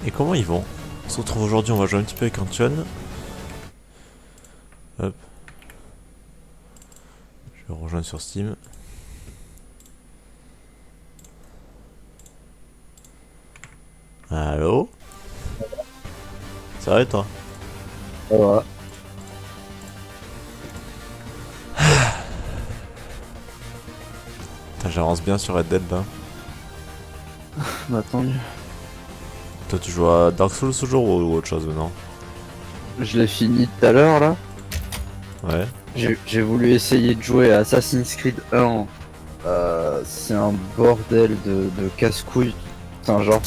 Et comment ils vont? On se retrouve aujourd'hui, on va jouer un petit peu avec Antion. Hop. Je vais rejoindre sur Steam. Allô? Ça va et toi? Voilà. J'avance bien sur Red Dead là. Bah tant mieux. Toi tu joues à Dark Souls ce jour ou autre chose maintenant? Je l'ai fini tout à l'heure là. Ouais. J'ai voulu essayer de jouer à Assassin's Creed 1. C'est un bordel de casse-couilles. C'est un genre.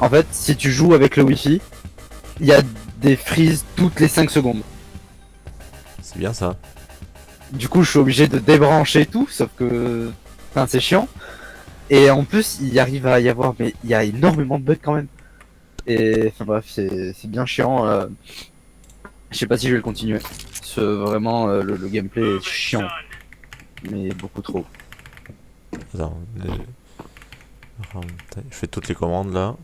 En fait, si tu joues avec le wifi, il y a des freezes toutes les 5 secondes. C'est bien ça. Du coup, je suis obligé de débrancher tout, sauf que. Enfin, c'est chiant. Et en plus, il arrive à y avoir. Mais il y a énormément de bugs quand même. Et enfin bref, c'est bien chiant. Je sais pas si je vais le continuer. Vraiment, le gameplay est chiant. Mais beaucoup trop. Attends. Je fais toutes les commandes là.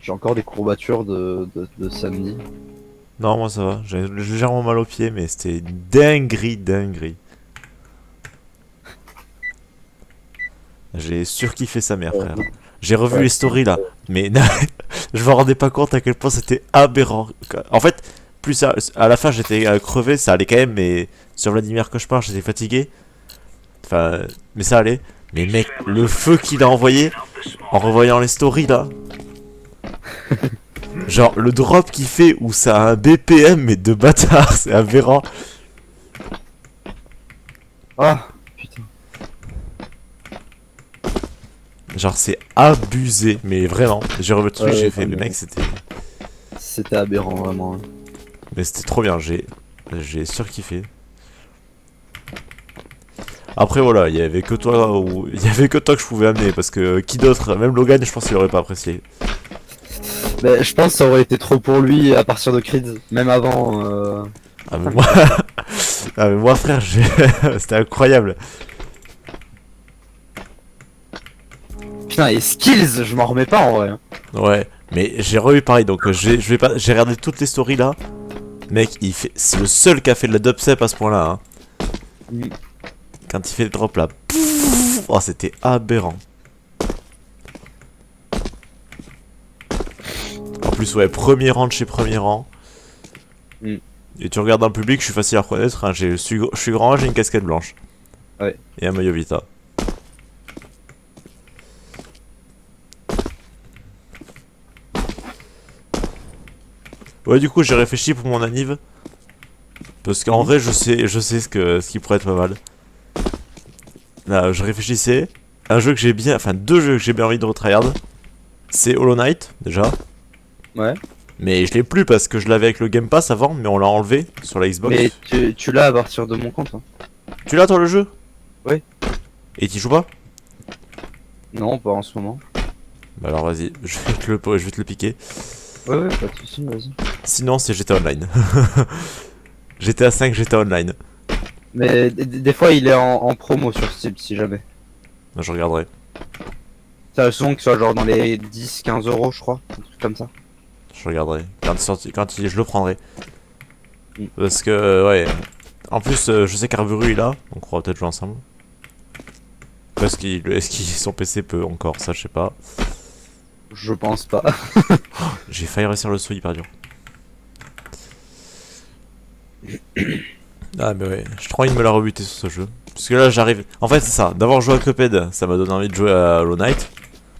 J'ai encore des courbatures de samedi. Non, moi ça va. J'ai légèrement mal aux pieds, mais c'était une dinguerie. J'ai surkiffé sa mère, frère. J'ai revu Ouais. les stories là, mais je me rendais pas compte à quel point c'était aberrant. En fait, plus ça, à la fin j'étais crevé, ça allait quand même, mais sur Vladimir Cauchemar j'étais fatigué. Enfin, mais ça allait. Mais mec, le feu qu'il a envoyé en revoyant les stories là. Genre le drop qu'il fait où ça a un BPM mais de bâtard, c'est aberrant. Ah putain. Genre c'est abusé, mais vraiment. J'ai revu le truc, j'ai fait, Non, mais mais mec c'était. c'était aberrant vraiment. Hein. Mais c'était trop bien, j'ai surkiffé. Après voilà, il y avait que toi ou il y avait que toi que je pouvais amener parce que qui d'autre, même Logan, je pense qu'il aurait pas apprécié. Mais je pense que ça aurait été trop pour lui à partir de Creed, même avant. Ah mais moi ah mais moi frère, c'était incroyable. Putain, et Skills, je m'en remets pas en vrai. Hein. Ouais, mais j'ai revu pareil donc je vais pas j'ai regardé toutes les stories là. Mec, il fait c'est le seul qui a fait de la dubstep à ce point-là hein. Mm. Quand il fait le drop là. Pouf, oh, c'était aberrant. En plus ouais, premier rang de chez premier rang. Mm. Et tu regardes dans le public, je suis facile à reconnaître, hein, je suis grand, j'ai une casquette blanche. Ouais. Et un maillot Vita. Ouais, du coup, j'ai réfléchi pour mon anniv. Parce qu'en vrai, je sais ce qui pourrait être pas mal. Là, je réfléchissais. Un jeu que j'ai bien, enfin deux jeux que j'ai bien envie de retryhard. C'est Hollow Knight, déjà. Ouais. Mais je l'ai plus parce que je l'avais avec le Game Pass avant, mais on l'a enlevé sur la Xbox. Mais tu l'as à partir de mon compte. Hein. Tu l'as toi le jeu? Oui. Et t'y joues pas? Non, pas en ce moment. Bah alors vas-y, je vais te le piquer. Ouais, pas de soucis, vas-y. Sinon, c'est GTA Online. GTA 5, GTA Online. Mais des fois, il est en promo sur Steam, si jamais. Bah, je regarderai. Ça souvent que ce soit genre dans les 10-15 euros, je crois. Un truc comme ça. Je regarderai. Je le prendrai. Mm. Parce que, ouais. En plus, je sais qu'Arburu il a, donc on pourra peut-être jouer ensemble. Est-ce qu'il son PC peut encore, ça je sais pas. Je pense pas. J'ai failli réussir le saut hyper dur. Ah mais ouais, j'ai trop envie de me la rebuter sur ce jeu. Parce que là j'arrive. En fait c'est ça, d'avoir joué à Cuphead, ça m'a donné envie de jouer à Hollow Knight.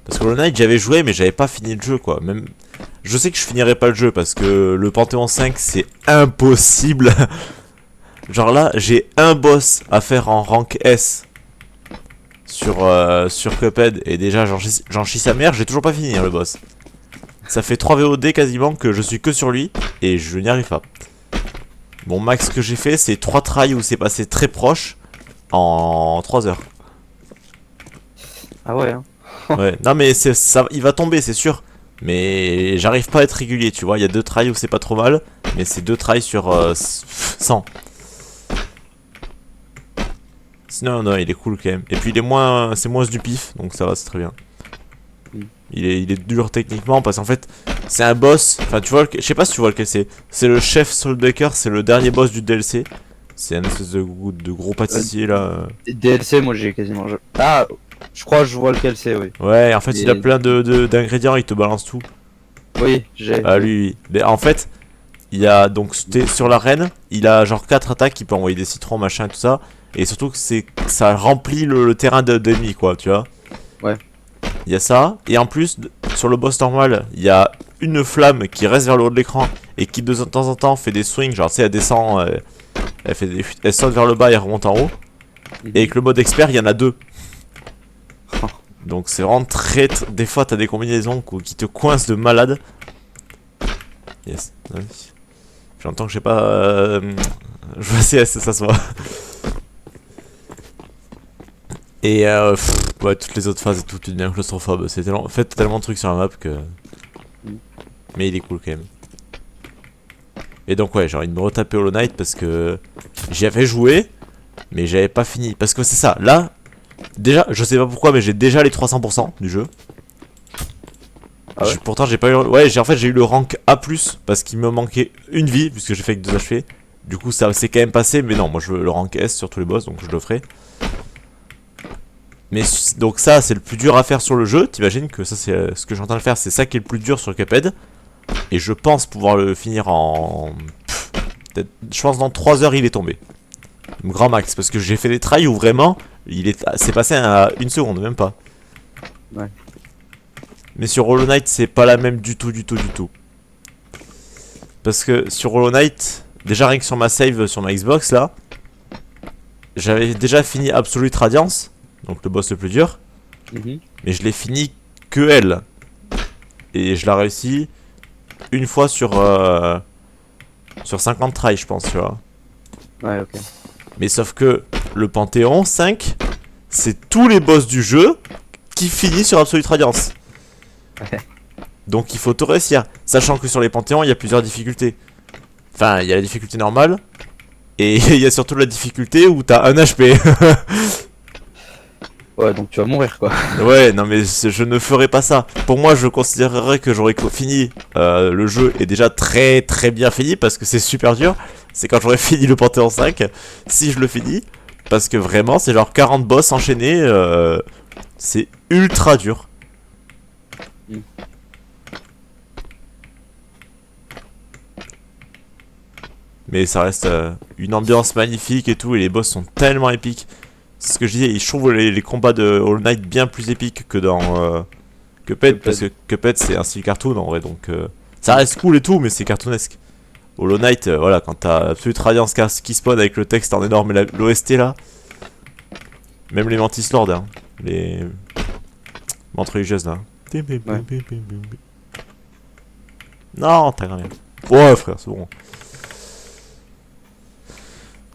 Parce que Hollow Knight j'avais joué mais j'avais pas fini le jeu quoi. Même. Je sais que je finirai pas le jeu parce que le Panthéon 5 c'est impossible. Genre là j'ai un boss à faire en rank S sur Cuphead et déjà j'en chie sa mère, j'ai toujours pas fini hein, le boss. Ça fait 3 VOD quasiment que je suis que sur lui et je n'y arrive pas. Bon max que j'ai fait c'est 3 tries où c'est passé très proche en 3 heures. Ah ouais, hein. Ouais, non mais ça, il va tomber c'est sûr. Mais j'arrive pas à être régulier tu vois, il y a 2 tries où c'est pas trop mal. Mais c'est 2 tries sur 100. Sinon, non, il est cool quand même. Et puis, il est moins. C'est moins du pif, donc ça va, c'est très bien. Mm. Il est dur techniquement parce qu'en fait, c'est un boss. Enfin, tu vois, je sais pas si tu vois lequel c'est. C'est le chef Soulbreaker, c'est le dernier boss du DLC. C'est un espèce de gros pâtissier là. DLC, moi j'ai quasiment. Ah, je crois que je vois lequel c'est, oui. Ouais, en fait, Et- il a plein d'ingrédients, il te balance tout. Oui, j'ai. Ah, lui. Mais en fait, il y a donc sur l'arène, il a genre 4 attaques, il peut envoyer des citrons, machin et tout ça. Et surtout que ça remplit le terrain d'ennemis, quoi, tu vois. Ouais. Il y a ça, et en plus, sur le boss normal, il y a une flamme qui reste vers le haut de l'écran et qui de temps en temps fait des swings, genre tu sais, elle descend, elle saute vers le bas et elle remonte en haut. Et avec le mode expert, il y en a 2. Donc c'est vraiment des fois, t'as des combinaisons qui te coincent de malade. Yes. J'entends que j'ai pas. Je vais essayer ça se voit. Et ouais, toutes les autres phases et tout, tu deviens claustrophobe. C'est tellement, en fait, tellement de trucs sur la map que. Mais il est cool quand même. Et donc, ouais, j'ai envie de me retaper Hollow Knight parce que j'y avais joué, mais j'avais pas fini. Parce que c'est ça, là, déjà, je sais pas pourquoi, mais j'ai déjà les 300% du jeu. Ah ouais Pourtant, j'ai pas eu. Ouais, en fait, j'ai eu le rank A, parce qu'il me manquait une vie, puisque j'ai fait que 2 HP. Du coup, ça s'est quand même passé, mais non, moi je veux le rank S sur tous les boss, donc je le ferai. Mais donc ça c'est le plus dur à faire sur le jeu. T'imagines que ça c'est ce que j'ai en train de faire, c'est ça qui est le plus dur sur Cuphead. Et je pense pouvoir le finir en... peut-être, je pense dans 3 heures il est tombé. Grand max, parce que j'ai fait des tries où vraiment c'est passé à 1 seconde, même pas. Ouais. Mais sur Hollow Knight c'est pas la même du tout. Parce que sur Hollow Knight, déjà rien que sur ma save sur ma Xbox là, j'avais déjà fini Absolute Radiance. Donc le boss le plus dur. Mais je l'ai fini que elle. Et je l'ai réussi une fois sur 50 tries, je pense, tu vois. Ouais, ok. Mais sauf que le Panthéon 5, c'est tous les boss du jeu qui finissent sur Absolute Radiance. Ouais. Donc il faut tout réussir. Sachant que sur les Panthéons, il y a plusieurs difficultés. Enfin, il y a la difficulté normale. Et il y a surtout la difficulté où t'as 1 HP. Ouais, donc tu vas mourir quoi. Ouais, non mais je ne ferai pas ça. Pour moi, je considérerais que j'aurais fini le jeu est déjà très bien fini parce que c'est super dur. C'est quand j'aurai fini le Panthéon 5, si je le finis. Parce que vraiment, c'est genre 40 boss enchaînés. C'est ultra dur. Mm. Mais ça reste une ambiance magnifique et tout. Et les boss sont tellement épiques. C'est ce que je disais, je trouve les combats de Hollow Knight bien plus épiques que dans Cuphead, parce que Cuphead c'est un style cartoon en vrai, donc ça reste cool et tout, mais c'est cartoonesque. Hollow Knight, voilà, quand t'as Absolute Radiance qui spawn avec le texte en énorme et l'OST là, même les Mantis Lord, hein, les mantes religieuses là. Ouais. Non, t'as rien. Ouais, frère, c'est bon.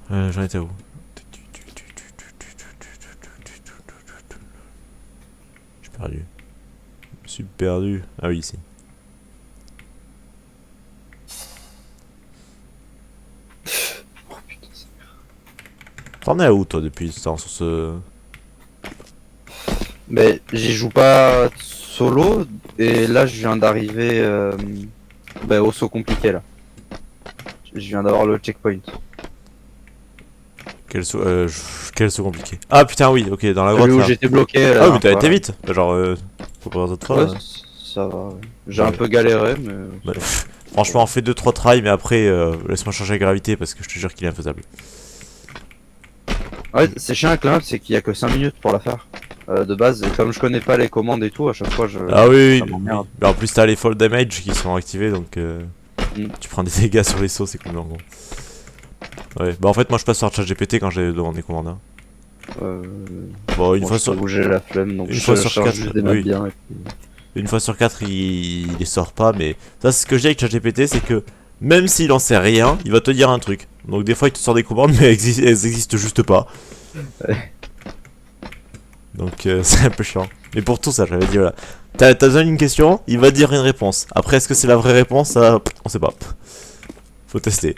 J'en étais où? Perdu. Je suis perdu. Ah oui, ici. Oh putain, ça... T'en es à où toi depuis ce temps sur ce... Mais j'y joue pas solo et là je viens d'arriver au saut compliqué là. Je viens d'avoir le checkpoint. Quel saut compliqué. Ah putain oui, ok, dans la grotte Celui où là. j'étais bloqué. Ah oui, mais t'as été vite. Genre, faut pas d'autres fois. Ouais, ça va. Ouais. J'ai un peu galéré mais... Bah, franchement, fais 2-3 tries, mais après, laisse-moi changer la gravité parce que je te jure qu'il est infaisable. Ouais, c'est chiant avec la map, c'est qu'il y a que 5 minutes pour la faire. De base, et comme je connais pas les commandes et tout, à chaque fois je... Ah oui, ça oui. m'emmerde. Mais en plus, t'as les fall damage qui sont activés, donc Mm. tu prends des dégâts sur les sauts, c'est cool en gros. Ouais, bah en fait, moi je passe sur ChatGPT quand j'ai demandé des commandes. Hein. Bon, une fois sur... j'ai la flemme, donc une je fois sur charge 4, juste des maps oui. bien. Et puis... Une fois sur 4, il les sort pas, mais ça, c'est ce que je dis avec ChatGPT, c'est que même s'il en sait rien, il va te dire un truc. Donc des fois, il te sort des commandes, mais elles existent juste pas. Ouais. Donc c'est un peu chiant. Mais pour tout ça, j'avais dit voilà. T'as besoin d'une question, il va dire une réponse. Après, est-ce que c'est la vraie réponse? Ça, on sait pas. Faut tester.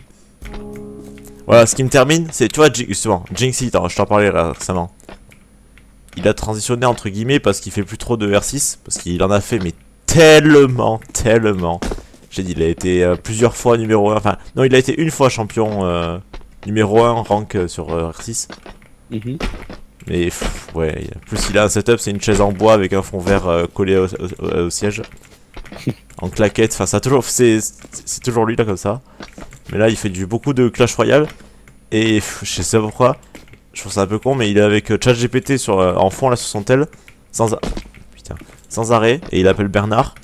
Voilà, ce qui me termine, c'est, tu vois, justement, Jinxie, je t'en parlais là, récemment. Il a transitionné entre guillemets parce qu'il fait plus trop de R6, parce qu'il en a fait, mais tellement. J'ai dit, il a été plusieurs fois numéro 1, enfin, non, il a été une fois champion numéro 1 rank sur R6. Mhm. Mais ouais, plus il a un setup, c'est une chaise en bois avec un fond vert collé au siège. En claquette, enfin, ça a toujours, c'est toujours lui là comme ça. Mais là, il fait beaucoup de Clash Royale. Et je sais pas pourquoi, je trouve ça un peu con, mais il est avec ChatGPT en fond là sur son tel, putain, sans arrêt, et il appelle Bernard.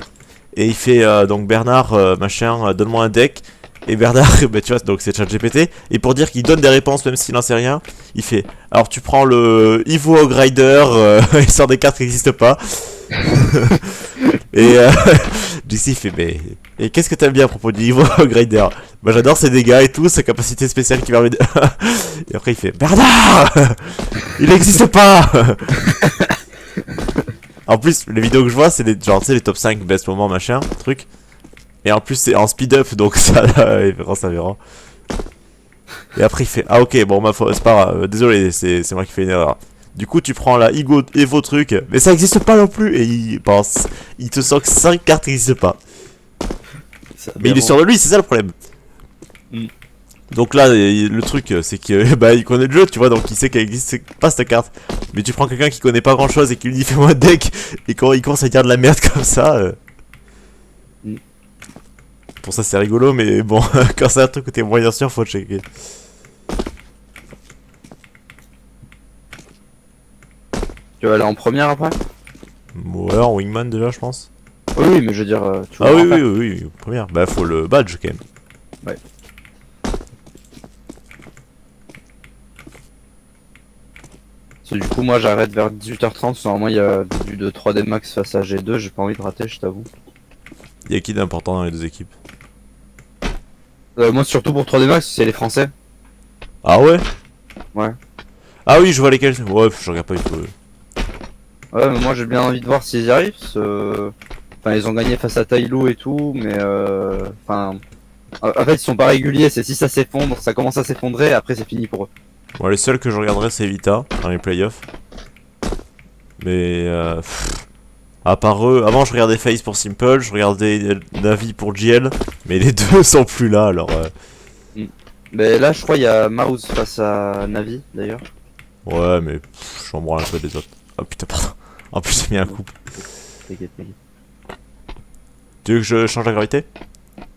Et il fait donc Bernard, machin, donne-moi un deck. Et Bernard, bah, tu vois, donc c'est ChatGPT. Et pour dire qu'il donne des réponses même s'il n'en sait rien, il fait alors tu prends le Evo Hog Rider, il sort des cartes qui n'existent pas. Et Jixi fait mais. Et qu'est-ce que t'aimes bien à propos du Evo Hog Rider? Bah j'adore ses dégâts et tout, sa capacité spéciale qui permet de. Et après il fait Bernard, il n'existe pas. En plus, les vidéos que je vois, c'est les, genre, tu sais, les top 5 best moments, machin, truc. Et en plus, c'est en speed up, donc ça, ça verra. Et après, il fait ah, ok, bon, c'est pas grave, désolé, c'est moi qui fais une erreur. Du coup, tu prends la Evo truc, mais ça existe pas non plus. Et il te sort que 5 cartes qui n'existent pas. Mais il est sûr de lui, c'est ça le problème. Mm. Donc là, le truc, c'est que bah, il connaît le jeu, tu vois, donc il sait qu'elle existe pas cette carte. Mais tu prends quelqu'un qui connaît pas grand chose et qui lui dit fais-moi un deck, et quand il commence à dire de la merde comme ça. Mm. Pour ça, c'est rigolo, mais bon, quand c'est un truc où t'es moyen sûr, faut checker. Tu vas aller en première après? Ouais, en Wingman déjà, je pense. Oui, mais je veux dire, tu Ah vas oui, en faire. oui, première. Bah, faut le badge quand même. Ouais. Parce que du coup, moi j'arrête vers 18h30, parce que normalement il y a du de 3D Max face à G2, j'ai pas envie de rater, je t'avoue. Y'a qui d'important dans les deux équipes? Moi surtout pour 3D Max, c'est les Français. Ah ouais? Ouais. Ah oui, je vois lesquels. Ouais, je regarde pas du tout. Ouais, mais moi j'ai bien envie de voir s'ils y arrivent. Enfin, ils ont gagné face à Tailou et tout, mais enfin, en fait, ils sont pas réguliers. C'est si ça s'effondre, ça commence à s'effondrer, après c'est fini pour eux. Bon, les seuls que je regarderai, c'est Vita dans les playoffs. Mais à part eux, avant je regardais FaZe pour Simple, je regardais Navi pour GL, mais les deux sont plus là alors. Mais là, je crois il y a Mouse face à Navi d'ailleurs. Ouais, mais j'en branle un peu des autres. Oh putain, pardon. En plus, j'ai mis un coup. T'inquiète, t'inquiète. Tu veux que je change la gravité?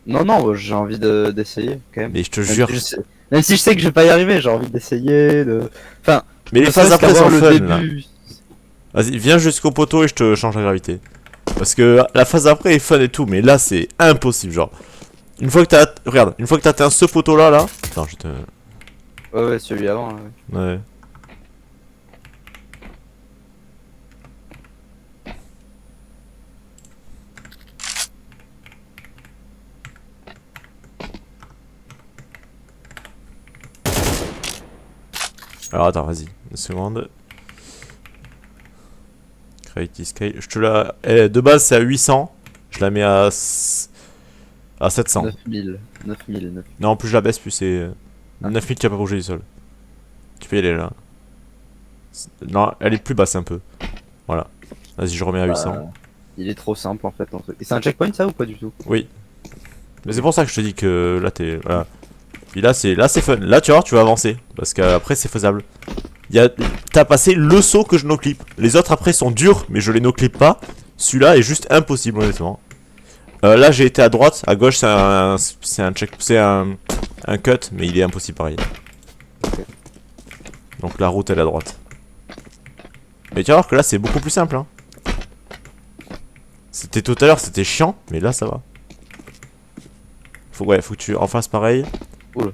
Non, non, j'ai envie d'essayer quand même. Mais je te Même jure. si même si je sais que je vais pas y arriver, j'ai envie d'essayer. Enfin, Mais les ne phases serait-ce après sont qu'avoir le fun là. début. Vas-y, viens jusqu'au poteau et je te change la gravité. Parce que la phase après est fun et tout, mais là c'est impossible. Genre, une fois que t'as. Regarde, une fois que t'as atteint ce poteau là, Attends, je te. Ouais, ouais, celui avant. Ouais. Ouais. Alors attends, vas-y, une seconde. Gravity Scale. Je te la. De base c'est à 800. Je la mets à 700. 9000, 9000. Non, plus je la baisse, plus c'est. Ah. 9000, tu vas pas bouger du sol. Tu peux y aller là. Non, elle est plus basse un peu. Voilà. Vas-y, je remets à 800. Il est trop simple en fait. Et c'est un checkpoint ça ou pas du tout? Oui. Mais c'est pour ça que je te dis que là t'es. Voilà. Puis là c'est fun. Là tu vois, tu vas avancer. Parce qu'après c'est faisable. T'as passé le saut que je no-clip. Les autres après sont durs, mais je les no-clip pas. Celui-là est juste impossible honnêtement. Là j'ai été à droite, à gauche c'est un cut, mais il est impossible pareil. Donc la route elle est à droite. Mais tu vas voir que là c'est beaucoup plus simple hein. C'était tout à l'heure c'était chiant, mais là ça va. Faut que tu en fasses pareil. Oula.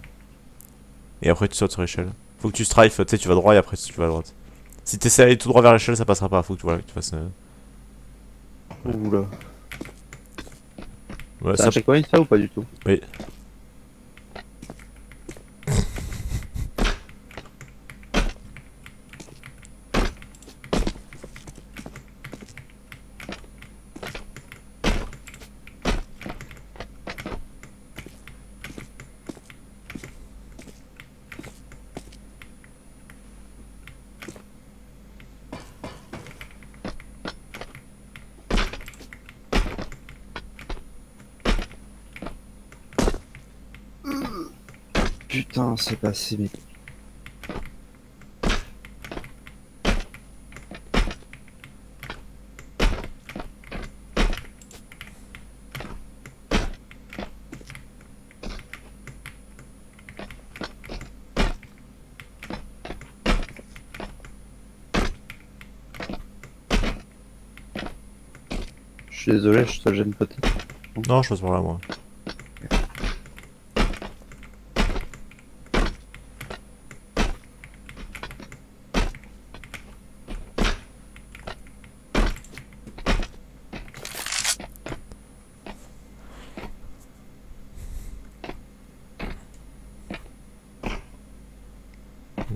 Et après tu sautes sur l'échelle. Faut que tu strifes, tu sais tu vas droit et après tu vas à droite. Si t'essaies d'aller tout droit vers l'échelle ça passera pas, faut que tu fasses... Oula. Ouais, C'est un checkpoint ça ou pas du tout? Oui. putain, c'est passé, mais... Je suis désolé, je te gêne peut-être. Non, je passe par là, moi.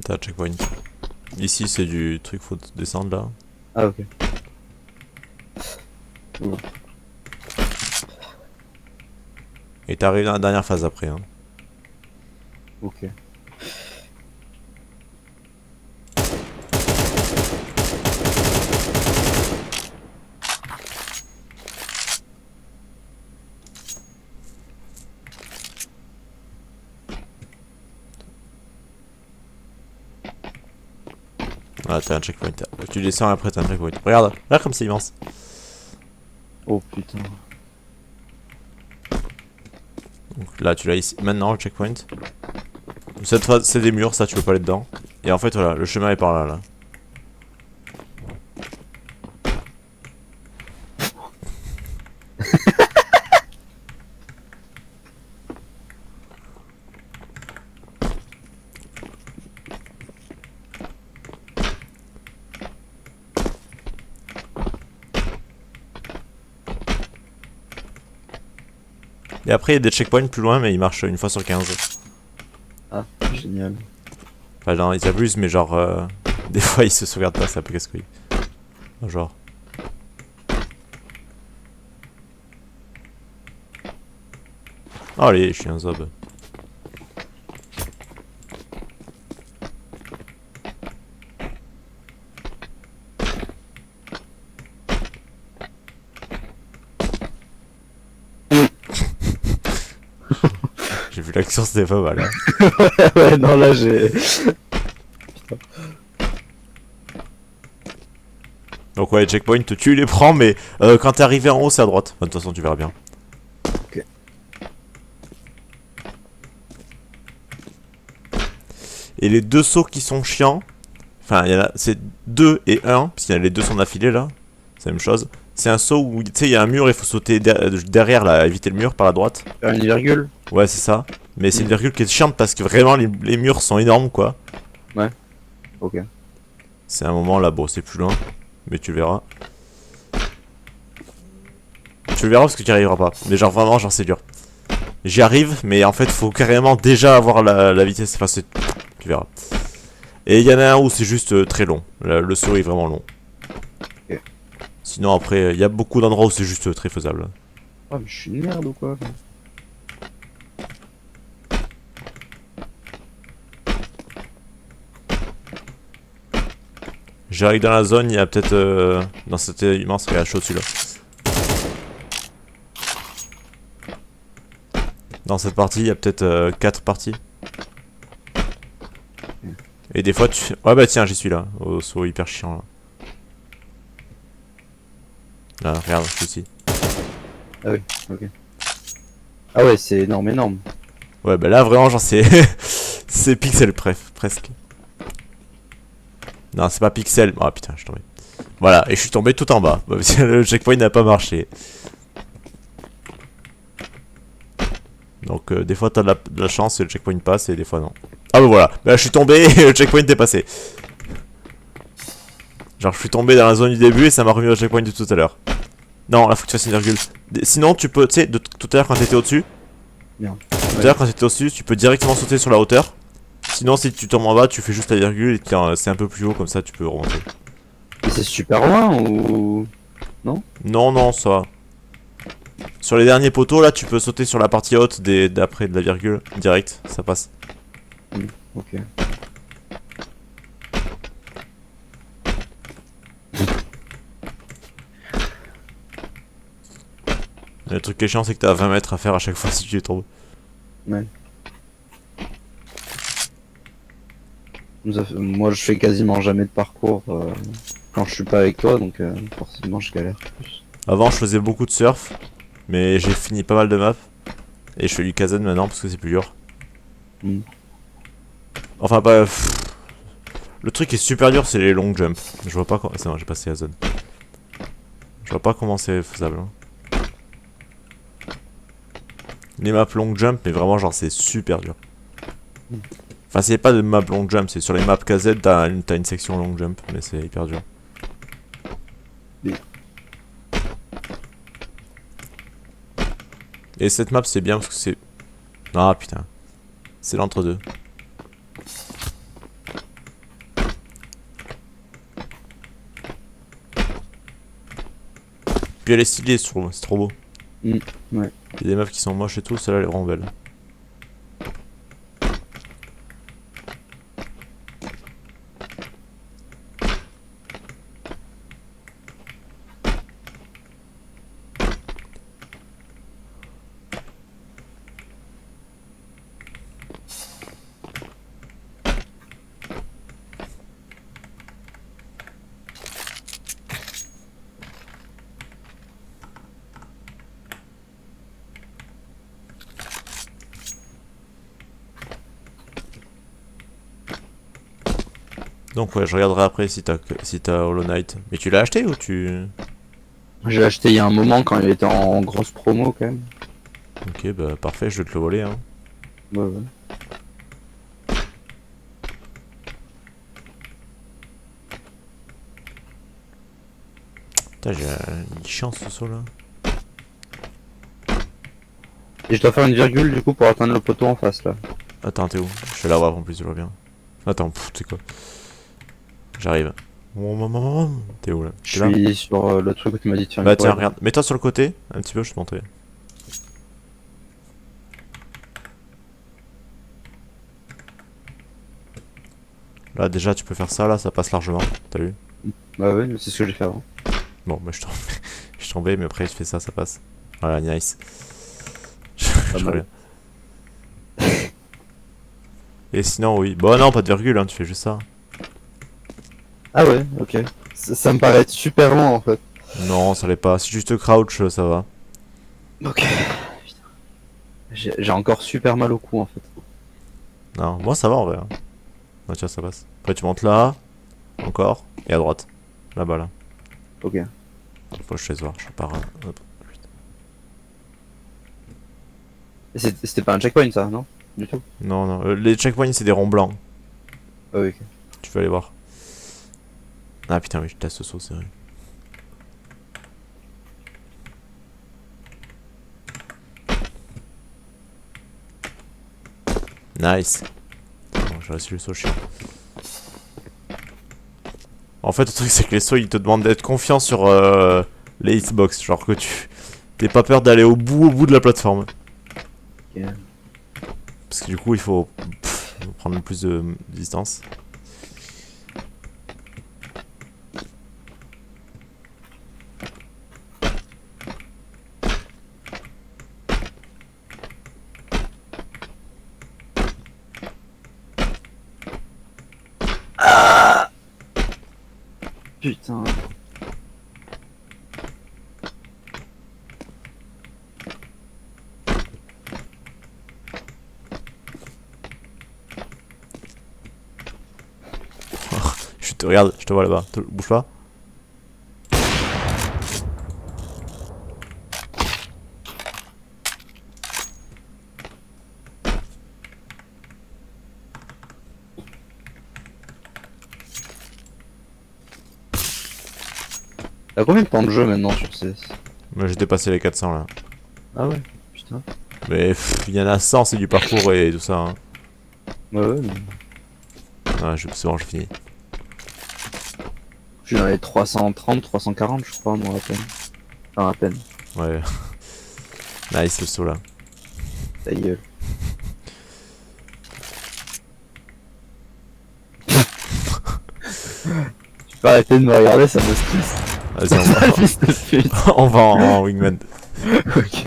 T'as un checkpoint. Ici, c'est du truc, faut descendre là. Ah, ok. Bon. Et t'arrives dans la dernière phase après. Hein. Ok. Ah, t'as un checkpoint. Tu descends après, t'as un checkpoint. Regarde, regarde comme c'est immense. Oh putain. Donc là, tu l'as ici. Maintenant, le checkpoint. Cette phase, c'est des murs, ça, tu peux pas aller dedans. Et en fait, voilà, le chemin est par là, là. Et après, il y a des checkpoints plus loin, mais ils marchent une fois sur 15. Ah, génial. Enfin, non, ils abusent, mais genre, des fois, ils se sauvegardent pas, c'est un peu casse-couille. Genre. Oh, allez, je suis un zob. J'ai vu l'action, c'était pas mal. Hein. Ouais, non, là, j'ai... Donc ouais, checkpoint, tu les prends, mais quand t'es arrivé en haut, c'est à droite. Enfin, de toute façon, tu verras bien. Ok. Et les deux sauts qui sont chiants, enfin, il y en a, c'est 2 et 1, parce qu'il y a les deux sont d'affilée là, c'est la même chose. C'est un saut où, tu sais, il y a un mur, il faut sauter derrière là, éviter le mur par la droite. Faire une virgule. Ouais, c'est ça. Mais c'est une virgule qui est chiante parce que vraiment, les murs sont énormes, quoi. Ok. C'est un moment là, bon, c'est plus loin, mais tu le verras. Tu le verras parce que tu n'y arriveras pas. Mais genre, vraiment, genre, c'est dur. J'y arrive, mais en fait, faut carrément déjà avoir la vitesse. Enfin, c'est. Tu verras. Et il y en a un où c'est juste très long. Le saut est vraiment long. Ok. Sinon, après, il y a beaucoup d'endroits où c'est juste très faisable. Oh, mais je suis une merde ou quoi? J'arrive dans la zone, il y a peut-être. Dans cette immense, il y a chaud dessus là. Dans cette partie, il y a peut-être 4 parties. Et des fois, tu fais. Ouais, bah tiens, j'y suis là. Au saut hyper chiant là. Là, regarde, je suis ici. Ah oui, ok. Ah ouais, c'est énorme, énorme. Ouais, bah là, vraiment, genre, c'est. C'est pixel, bref, presque. Non, c'est pas pixel. Ah putain, je suis tombé. Voilà, et je suis tombé tout en bas. Bah, parce que le checkpoint n'a pas marché. Donc, des fois, t'as de la chance et le checkpoint passe, et des fois, non. Ah bah voilà, bah, je suis tombé et le checkpoint est passé. Genre, je suis tombé dans la zone du début et ça m'a remis au checkpoint de tout à l'heure. Non, là, faut que tu fasses une virgule. Sinon, tu peux, tu sais, tout à l'heure quand t'étais au-dessus. Merde. Tout à l'heure quand t'étais au-dessus, tu peux directement sauter sur la hauteur. Sinon, si tu tombes en bas, tu fais juste la virgule et c'est un peu plus haut, comme ça, tu peux remonter. Et c'est super loin ou... Non, non, ça va. Sur les derniers poteaux, là, tu peux sauter sur la partie haute d'après de la virgule. Direct, ça passe. Ok. Le truc qui est chiant, c'est que t'as 20 mètres à faire à chaque fois si tu tombes. Ouais. Moi, je fais quasiment jamais de parcours quand je suis pas avec toi, donc forcément, je galère plus. Avant, je faisais beaucoup de surf, mais j'ai fini pas mal de maps. Et je fais du Kazan maintenant parce que c'est plus dur. Hmm. Enfin, pas. Le truc qui est super dur, c'est les long jumps. Je vois pas comment. C'est bon, j'ai passé la zone. Je vois pas comment c'est faisable. Hein. Les maps long jump, mais vraiment, genre, c'est super dur. Enfin, c'est pas de map long jump, c'est sur les maps KZ, t'as une section long jump, mais c'est hyper dur. Oui. Et cette map, c'est bien parce que c'est. Ah putain. C'est l'entre-deux. Puis elle est stylée, c'est trop beau. Ouais. Il y a des meufs qui sont moches et tout, celle-là elle est vraiment belle. Donc ouais, je regarderai après si t'as Hollow Knight. Mais tu l'as acheté ou tu... J'ai acheté il y a un moment quand il était en grosse promo quand même. Ok, bah parfait, je vais te le voler hein. Ouais, ouais. Putain, il est chiant ce saut là. Et je dois faire une virgule du coup pour atteindre le poteau en face là. Attends, t'es où? Je vais l'avoir en plus, je vois bien. Attends, t'es quoi? J'arrive. T'es où là? Je T'es là? suis sur le truc où tu m'as dit de faire une Bah tiens, quad. regarde, mets-toi sur le côté, un petit peu, je te montrer. Là déjà tu peux faire ça, là ça passe largement, t'as vu? Bah ouais, c'est ce que j'ai fait avant. Bon, bah je suis tombé, mais après je fais ça, ça passe. Voilà, nice. Pas Je mal. reviens. Et sinon, oui. Bon, non, pas de virgule, hein, tu fais juste ça. Ah ouais, ok. Ça me paraît être super long en fait. Non, ça l'est pas. Si juste crouch, ça va. Ok. J'ai encore super mal au cou en fait. Non, moi ça va en vrai. Hein. Ah, tiens, ça passe. Après, tu montes là, encore, et à droite. Là-bas, là. Ok. Faut que je te laisse voir, je pars. Hop. C'était pas un checkpoint ça, non? Du tout. Non, non. Les checkpoints, c'est des ronds blancs. Ah oui, ok. Tu peux aller voir. Ah putain, oui, je teste ce saut, c'est vrai. Nice. Bon, j'ai réussi le saut chiant. En fait, le truc, c'est que les sauts, ils te demandent d'être confiant sur les hitbox. Genre que tu. T'aies pas peur d'aller au bout de la plateforme. Ok. Parce que du coup, il faut prendre le plus de distance. Putain. Regarde, je te vois là-bas. Bouge pas. T'as combien de temps de jeu maintenant sur CS? Moi, j'ai dépassé les 400 là. Ah ouais, putain. Mais il y en a 100, c'est du parcours et tout ça. Hein. Ouais, ouais, mais Ouais, c'est bon, j'ai fini. je suis dans les 330, 340 je crois, moi à peine. Enfin à peine. Ouais. Nice le saut là. Ta gueule. Tu peux arrêter de me regarder, ça me stresse. Vas-y, on va, Fils de pute. on va en wingman. Ok.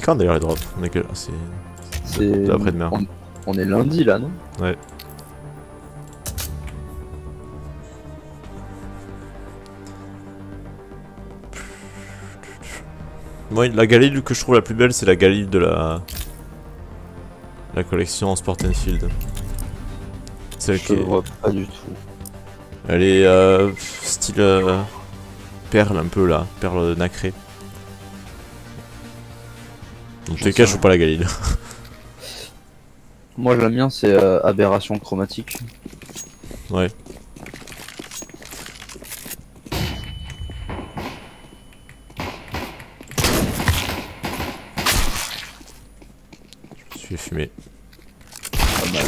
C'est quand d'ailleurs les drops? On est que... C'est C'est. après-demain. On est lundi là, non? Ouais. Moi, la Galil que je trouve la plus belle, c'est la Galil de la collection Sport Field. Celle Je qui est... vois pas du tout. Elle est style perle un peu là, perle nacrée. Dans tous les cas, je joue pas la Galil. Moi, le mien, c'est aberration chromatique. Ouais. Je me suis fumé. Pas mal.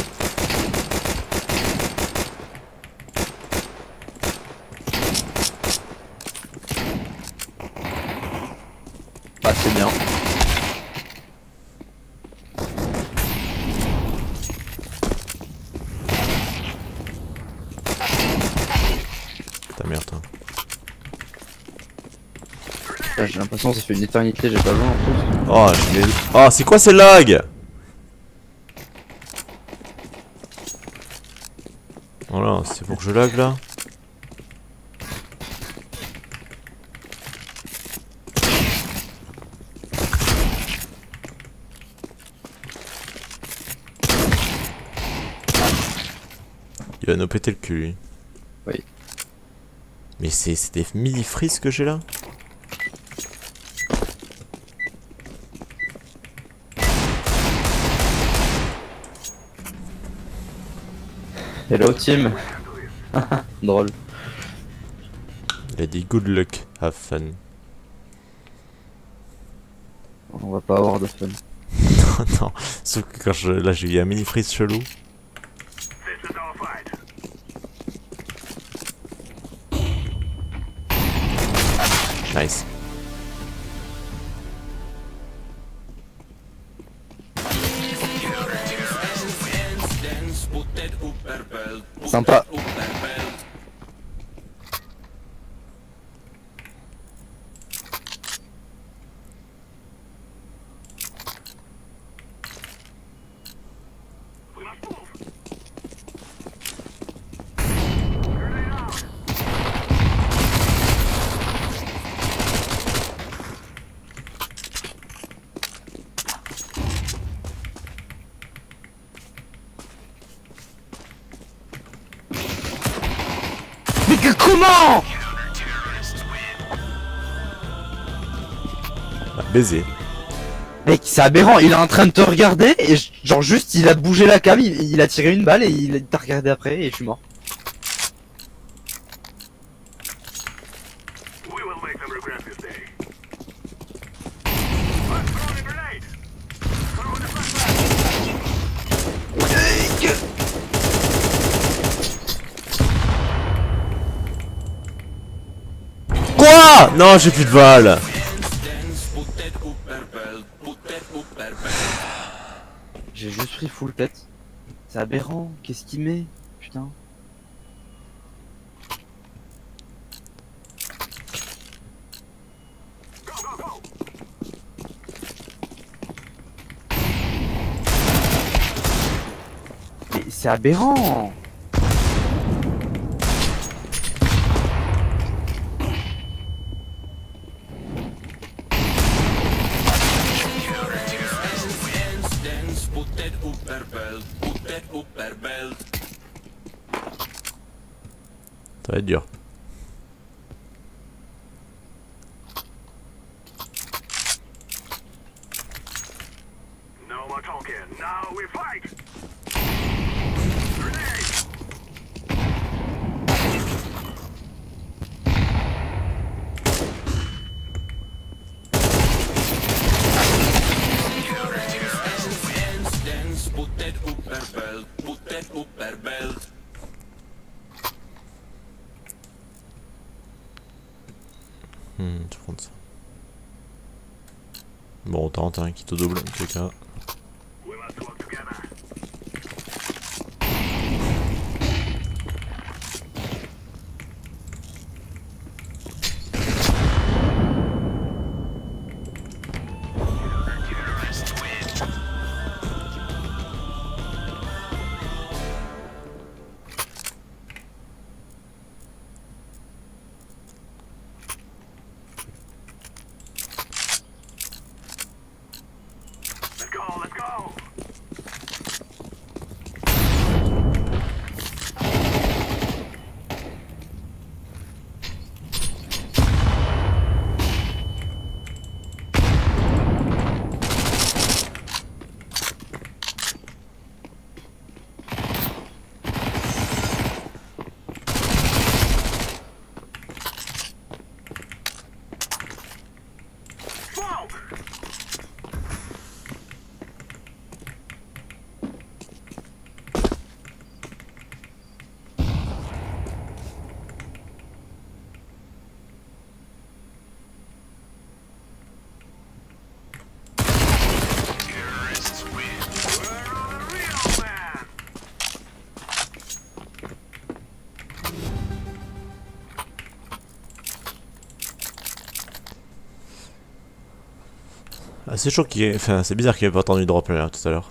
Ah, c'est bien. Ta merde, hein. Là, j'ai l'impression que ça fait une éternité, j'ai pas joué en plus. Oh, je l'ai... Oh, c'est quoi ces lags? Voilà, c'est pour que je lag là. Il va nous péter le cul lui. Oui. Mais c'est des mini-frises que j'ai là? Hello team. Drôle. Il a dit good luck, have fun. On va pas avoir de fun. Non, sauf que quand là j'ai eu un mini-freeze chelou. Nice. Sympa. Mais que comment? Bah, baiser. Mec, c'est aberrant, il est en train de te regarder et genre juste il a bougé la cam, il a tiré une balle et il t'a regardé après et je suis mort. Quoi? Non, j'ai plus de balles. J'ai juste pris full tête. C'est aberrant, qu'est-ce qu'il met? Putain. Mais c'est aberrant. Ça va être dur. Je prends ça. Bon, on tente un qui te double en tout cas. Ah, c'est chaud qu'il ait... Enfin, c'est bizarre qu'il ait pas entendu drop là tout à l'heure.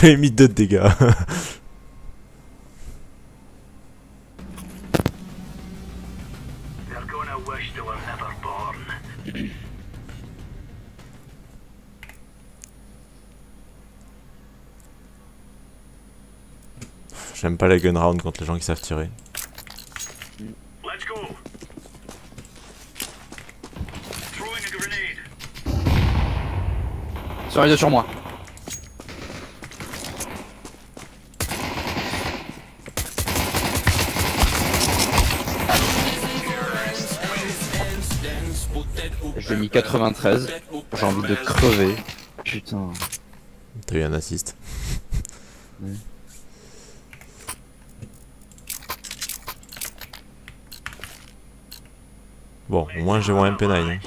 J'ai mis 2 de dégâts. J'aime pas les gun round contre les gens qui savent tirer. Sur les deux sur moi. J'ai mis 93. J'ai envie de crever. Putain. T'as eu un assist. Oui. Bon, au moins j'ai mon MP9. Hein.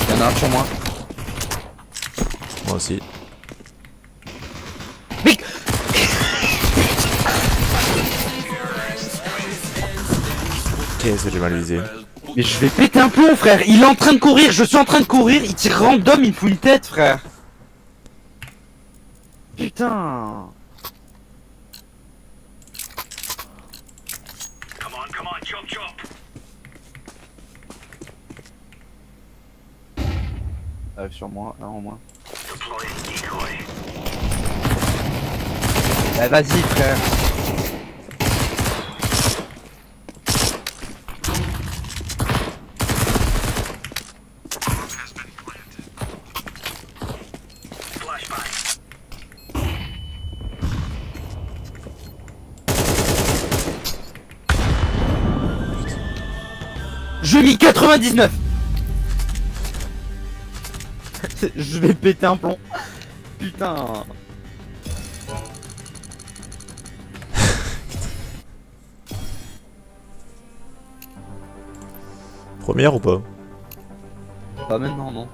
Il y en a un sur moi. Moi aussi. Mais... Qu'est-ce que j'ai mal visé. Mais je vais péter un plomb, frère. Il est en train de courir, je suis en train de courir. Il tire random, il me fout une tête, frère. Putain. Arrive sur moi, un en moins. Bah vas-y, frère. Je mis 99. Je vais péter un plomb. Putain. Première ou pas? Pas maintenant, non.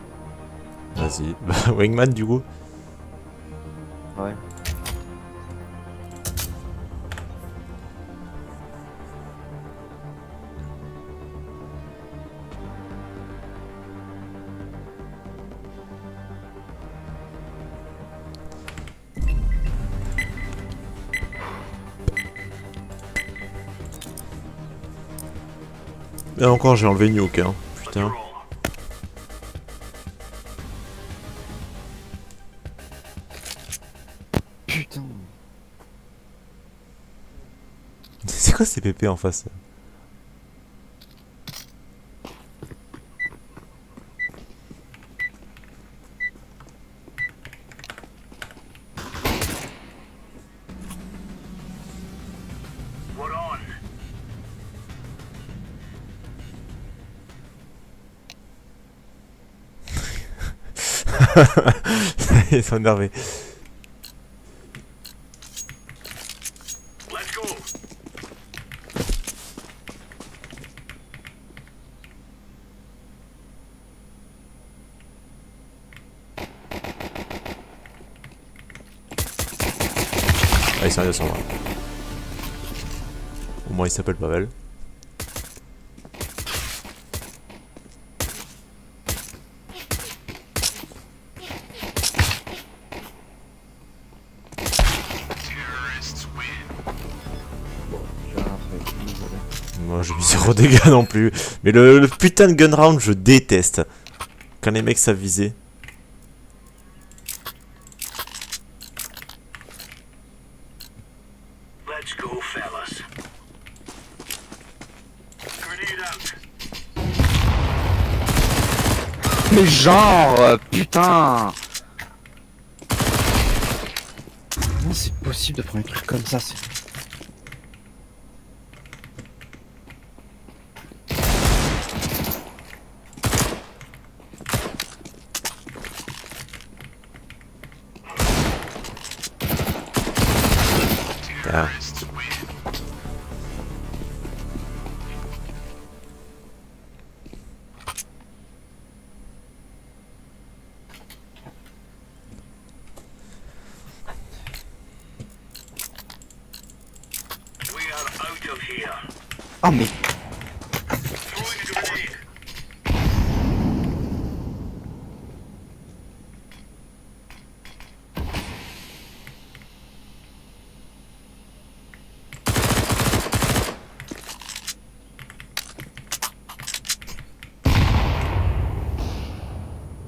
Vas-y. Bah, Wingman du coup. Ouais. Et encore j'ai enlevé Nuke hein. Putain. Putain. C'est quoi ces PP en face? Ils sont énervés. Ah, ils sont à 200 là. Au moins il s'appelle Pavel. Moi j'ai mis 0 dégâts non plus. Mais le putain de gun round je déteste. Quand les mecs savent viser. Mais genre, putain. Comment c'est possible de prendre un truc comme ça, c'est... Ah. Oh mais...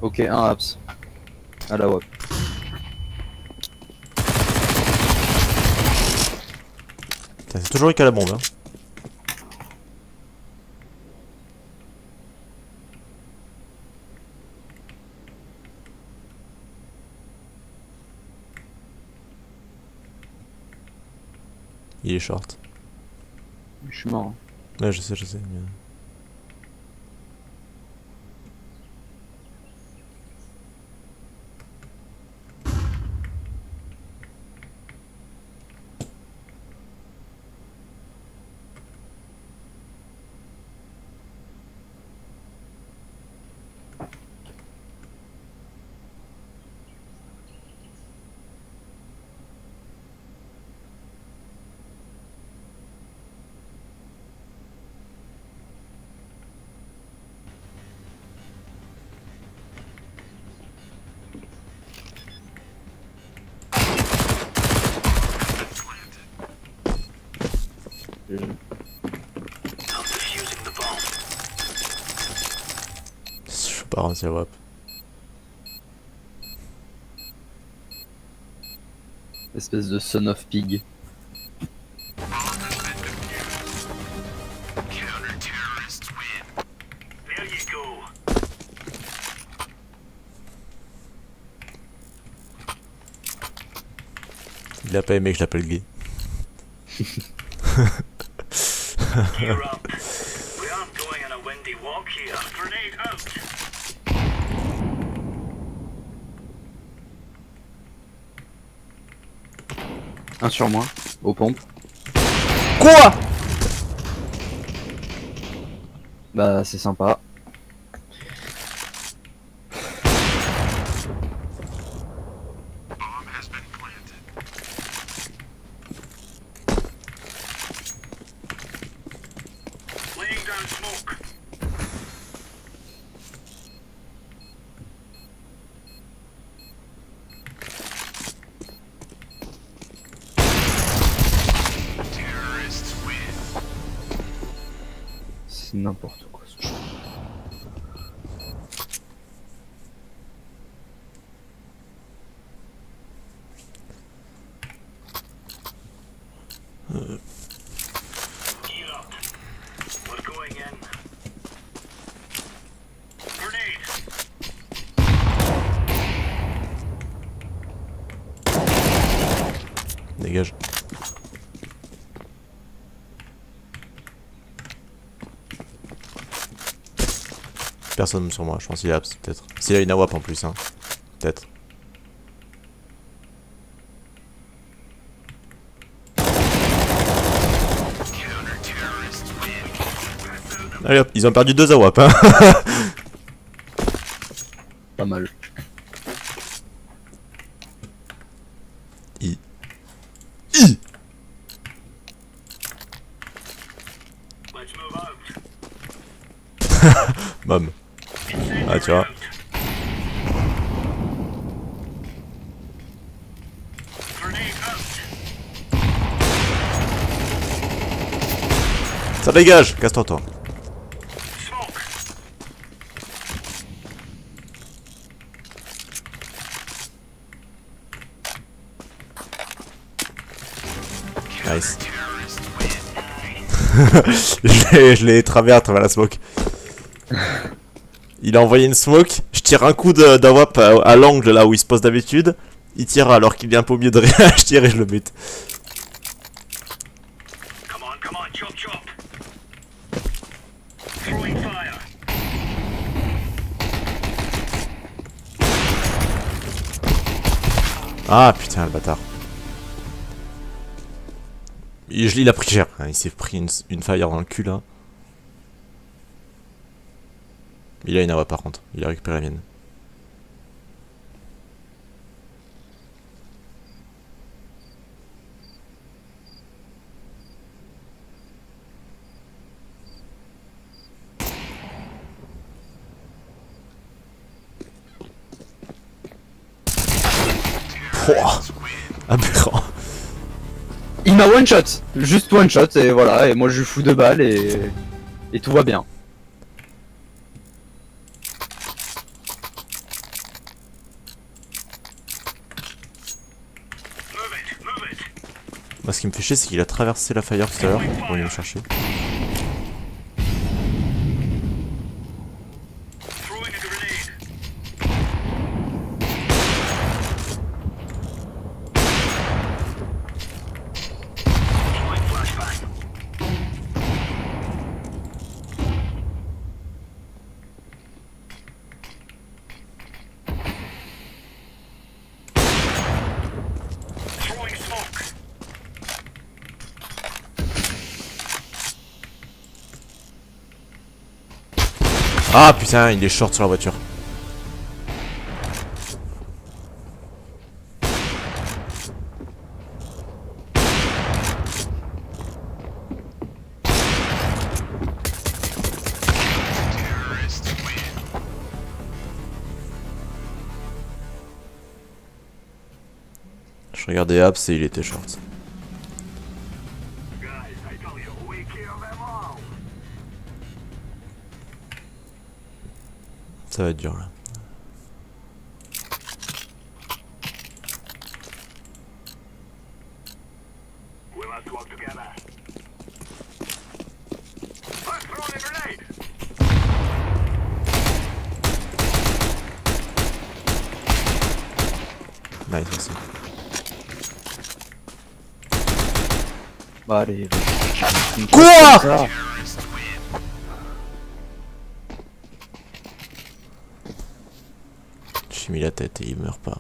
Ok, un abs. À la WAP. Putain, c'est toujours lui qui a la bombe, hein. Il est short. Je suis mort. Ouais, je sais, mais... Je suis pas rentré à WAP. Espèce de son of pig. Il a pas aimé que je l'appelle gay. Gear up. We aren't going on a windy walk here. Grenade out. Un sur moi, aux pompes. Quoi? Bah c'est sympa. Laying down smoke. Terrorists win. C'est n'importe quoi ce jeu. Gear up. We're going in. Grenade. Dégage. Personne sur moi, je pense qu'il est abs, peut-être. S'il a une AWAP en plus, hein. Peut-être. Allez hop, ils ont perdu 2 AWAP, hein. Pas mal. I. Let's move out. Bam. Ah, tu vois. Grenade out. Ça dégage, casse-toi, toi. Smoke. Nice. je l'ai traversé à travers la smoke. Il a envoyé une smoke, je tire un coup d'AWAP à l'angle là où il se pose d'habitude. Il tire alors qu'il est un peu au milieu de rien, je tire et je le bute. Come on, chop chop. Throwing fire. Ah putain le bâtard. Il a pris cher, hein, il s'est pris une fire dans le cul là. Il a une AWAP par contre, il a récupéré la mienne. Pouah. Aberrant. Il m'a one shot, juste one shot et voilà, et moi je lui fous 2 balles et tout va bien. Move it, move it. Moi, ce qui me fait chier, c'est qu'il a traversé la fire tout à l'heure pour venir me chercher. Throwing a grenade. Throwing flashbang. Throwing smoke. Ah putain, il est short sur la voiture. Je regardais Apps et il était short. Guys, I tell you, we kill them all. Ça va être dur là. We must work together. I'm throwing a grenade. Nice, merci. Bah allez. Quoi? Ça. J'ai mis la tête et il meurt pas.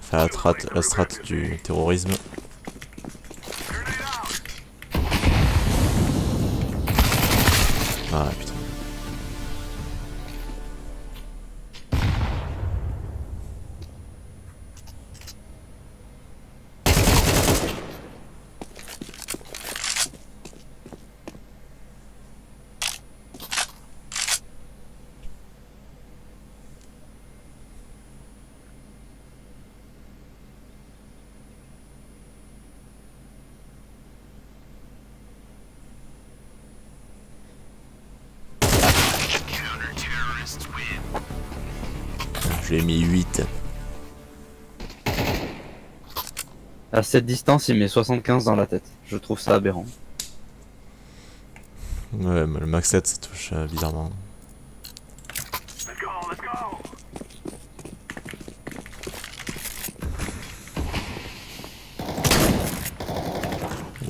Enfin, la strat du terrorisme. Grenade out. Ah putain. Je l'ai mis 8. À cette distance, il met 75 dans la tête. Je trouve ça aberrant. Ouais, mais le max 7 ça touche bizarrement. Let's go, let's go.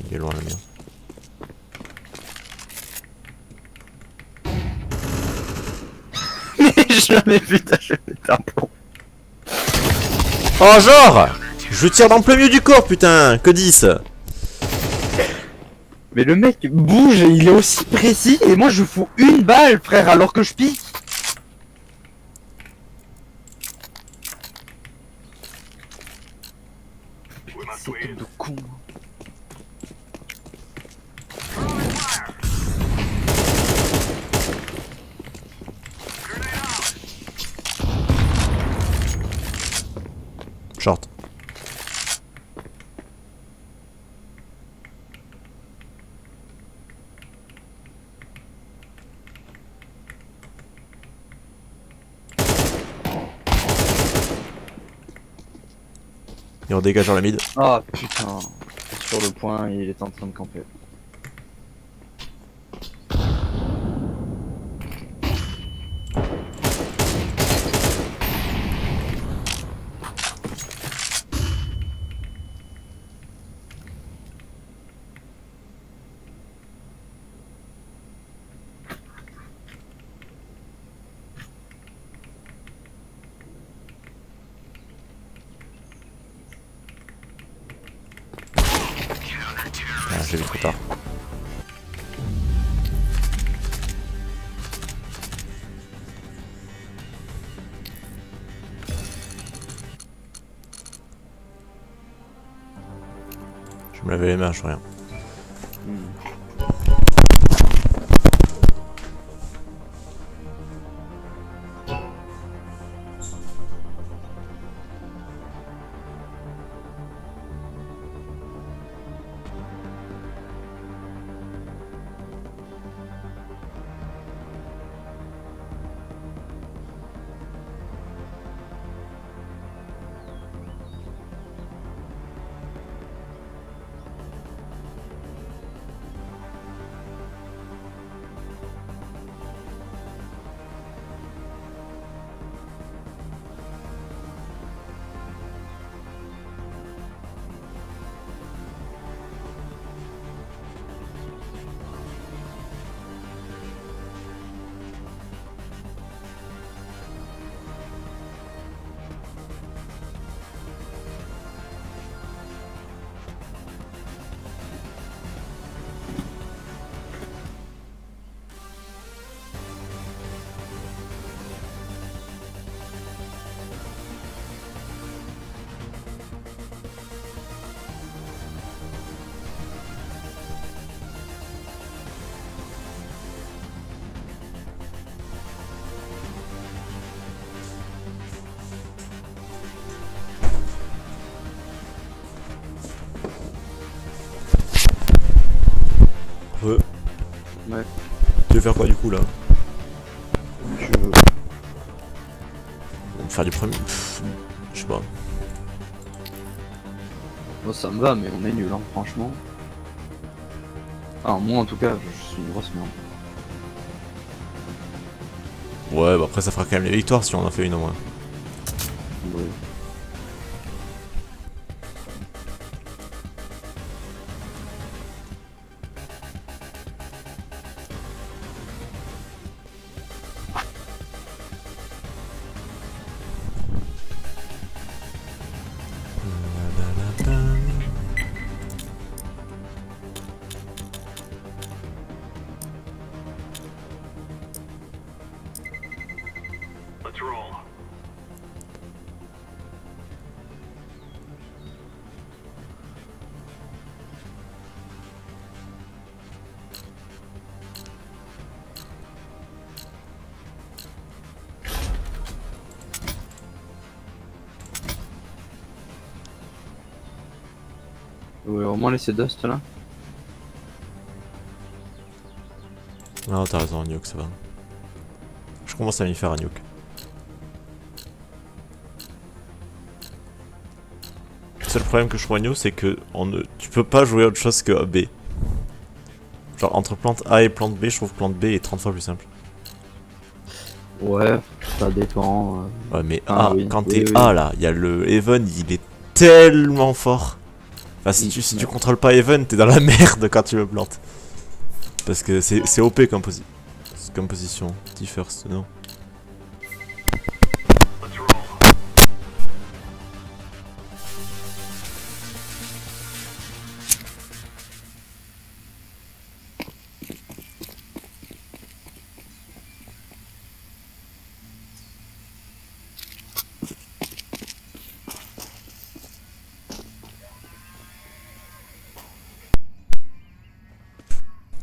Il est loin le mien. Jamais vu d'acheter un plomb. Oh genre, je tire dans le plein milieu du corps putain, que 10. Mais le mec bouge et il est aussi précis et moi je fous 1 balle frère alors que je pique. We must C'est win. de con. Throwing fire. Grenade out. Short. Et on dégage dans la mid. Ah putain. Sur le point, il est en train de camper. Ah, j'ai vu trop tard. Je me lavais les mains, je vois rien. Ouais. Tu veux faire quoi du coup là? Je veux. Faire du premier. Pff, je sais pas. Bon, ça me va, mais on est nul, hein, franchement. Alors, moi en tout cas, je suis une grosse merde. Ouais, bah après ça fera quand même les victoires si on en fait une au moins. Ouais. Let's roll. Ouais, au moins laisser Dust là. Non, t'as raison, Nuke, ça va. Je commence à m'y faire à Nuke. Le seul problème que je vois à Nuke, c'est que tu peux pas jouer autre chose que B. Genre entre plante A et plante B, je trouve que plante B est 30 fois plus simple. Ouais, ça dépend. Ouais, mais Ah A, oui, quand oui, t'es oui. A là, il y a le Even, il est tellement fort. Enfin, si tu contrôles pas Even, t'es dans la merde quand tu le plantes. Parce que c'est OP comme, comme position. T-first, non.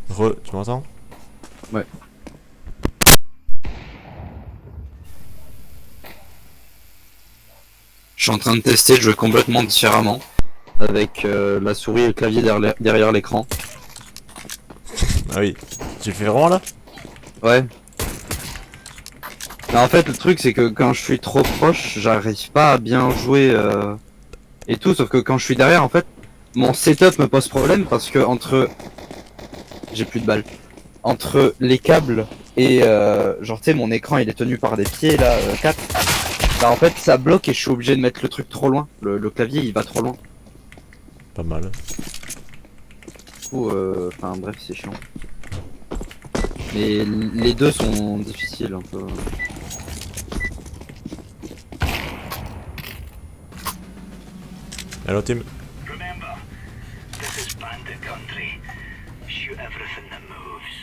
Let's roll. Tu m'entends? Ouais. Je suis en train de tester de jouer complètement différemment. Avec la souris et le clavier derrière l'écran. Ah oui. Tu le fais vraiment là? Ouais. Mais en fait, le truc, c'est que quand je suis trop proche, j'arrive pas à bien jouer et tout. Sauf que quand je suis derrière, en fait, mon setup me pose problème parce que entre. J'ai plus de balles. Entre les câbles et genre, tu sais, mon écran il est tenu par des pieds là, 4. Bah, en fait, ça bloque et je suis obligé de mettre le truc trop loin. Le clavier il va trop loin. Pas mal. Du coup, enfin, bref, c'est chiant. Mais les deux sont difficiles un peu. Hello team. Remember, this is bandit country. Shoot everything that moves.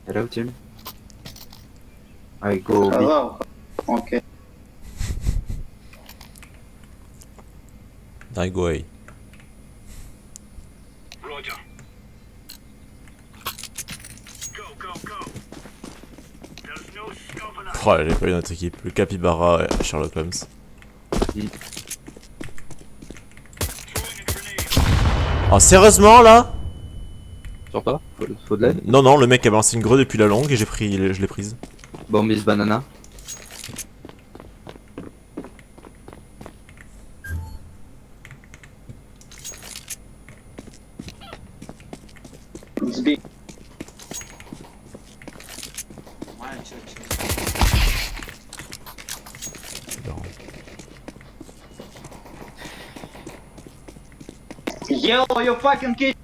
Hello, team. I go B. Hello. Okay. I go A. Roger. Go, go, go. There's no stopping us. Oh, j'ai pas eu notre équipe. Le Capybara et Sherlock Holmes. Throwing a grenade. Oh, sérieusement là? Sur pas faut de l'aide. Non, non, le mec a balancé une greu depuis la longue et je l'ai prise. Bon, Miss Banana. It's B. Yo, you fucking kid.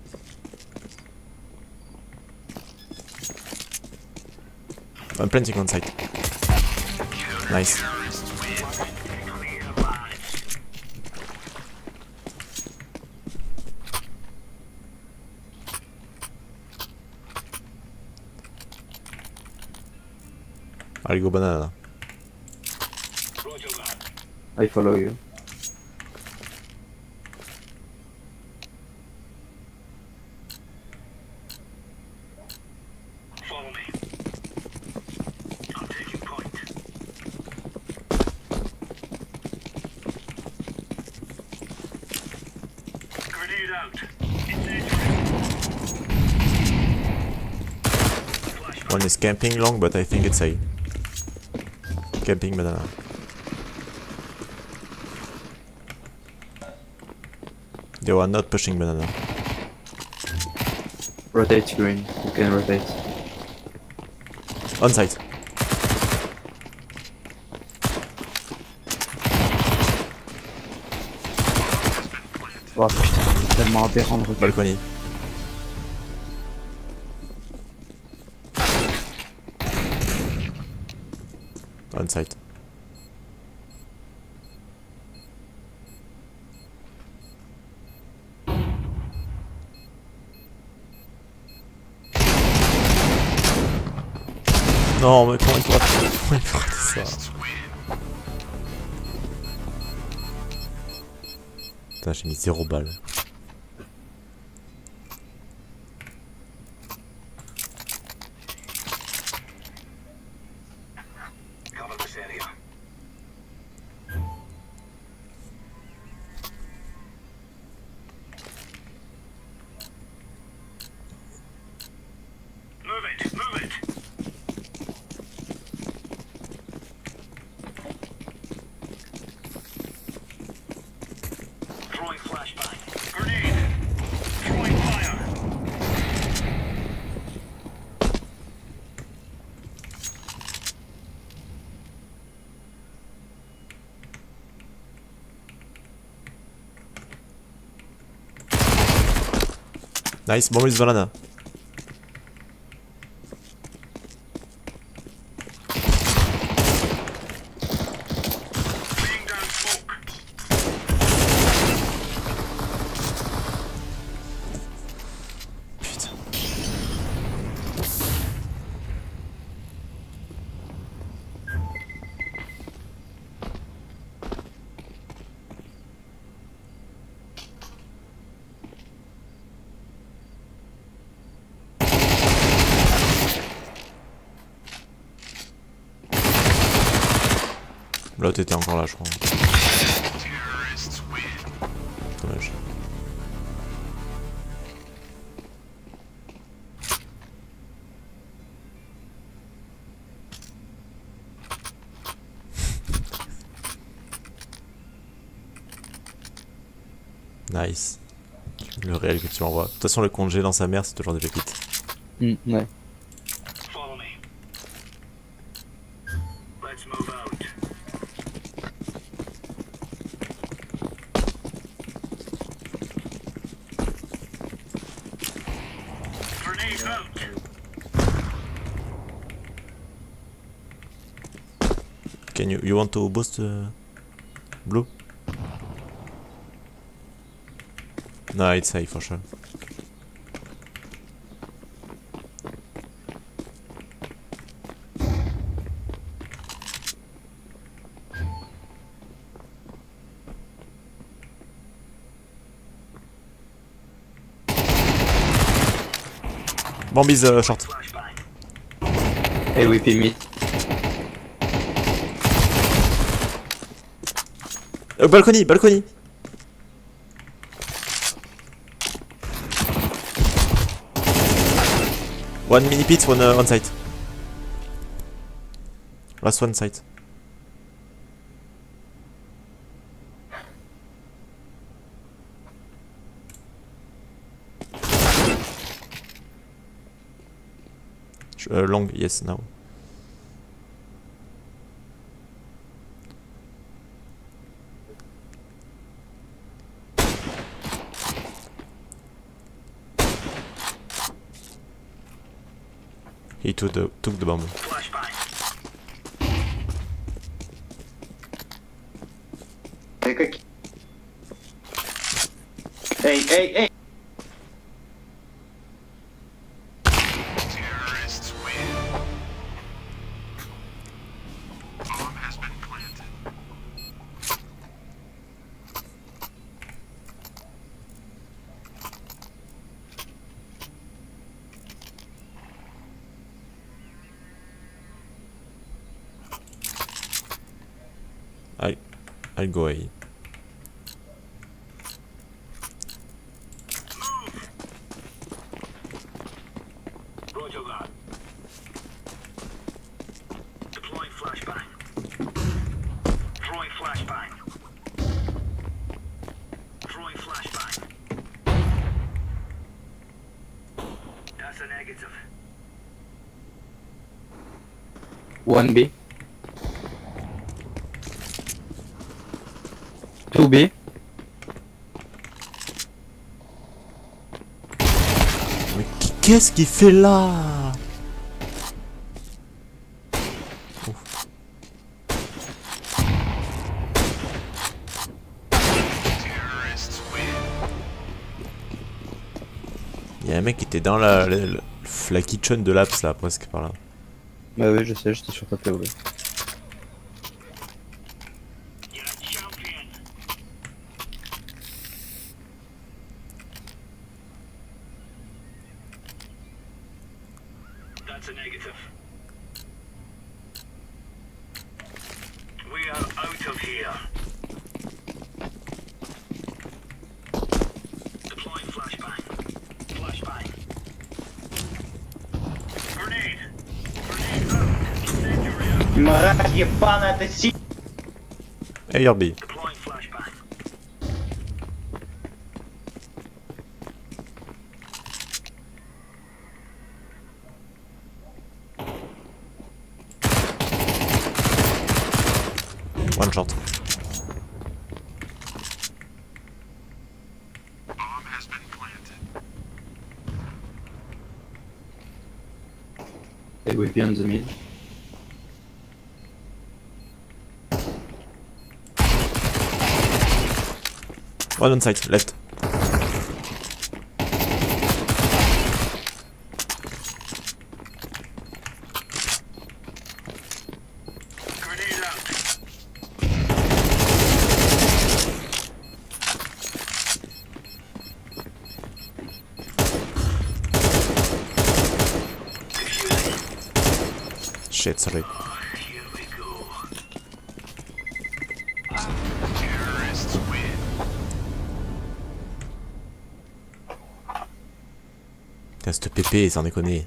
I'm planting on site. Nice. Allez, go banana. Roger that. I follow you. Follow me. I'm taking point. Grenade out. One is camping long, but I think it's A. Camping banana. They were not pushing banana. Rotate green. You can rotate. On site. Oh putain, c'est tellement aberrant de rotate. Balcony. On site. Non, mais comment il pourra faire ça? Putain, j'ai mis 0 balles. Cover this area. Move it, move it. Throwing flashbang. Grenade. Throwing fire. Nice, bomb is banana. Laying down smoke. Putain. L'autre était encore là, je crois. Dommage. Nice. Le réel que tu envoies. De toute façon, le congé dans sa mère, c'est toujours des pépites. Ouais. Follow me. Let's move out. Grenade out. Can you want to boost blue? No, it's safe for sure. Bomb is short. Flashbang. AWP mid. Balcony, balcony. One mini pit, one on site. Last one site. Long, yes, now. He took the bomb. Flashbang. Hey, hey, hey! I'll go A. Move. flashbang. That's a negative. 1B. 2B. Mais qu'est-ce qu'il fait là? Il y a un mec qui était dans la kitchen de l'apps là, presque par là. Bah oui, je sais, j'étais sur ta POV. You're a champion. That's a negative. We are out of here. Deploying flashbang. Flashbang. Grenade. Grenade out. Incendiary out. Мразь ебаная, это си... Hey Herbie. Deploying flashbang. One shot. They will be on the mid. One on site, left. Grenade out. Defusing. Shit, sorry. Here we go. Putain, cette pépé, sans déconner.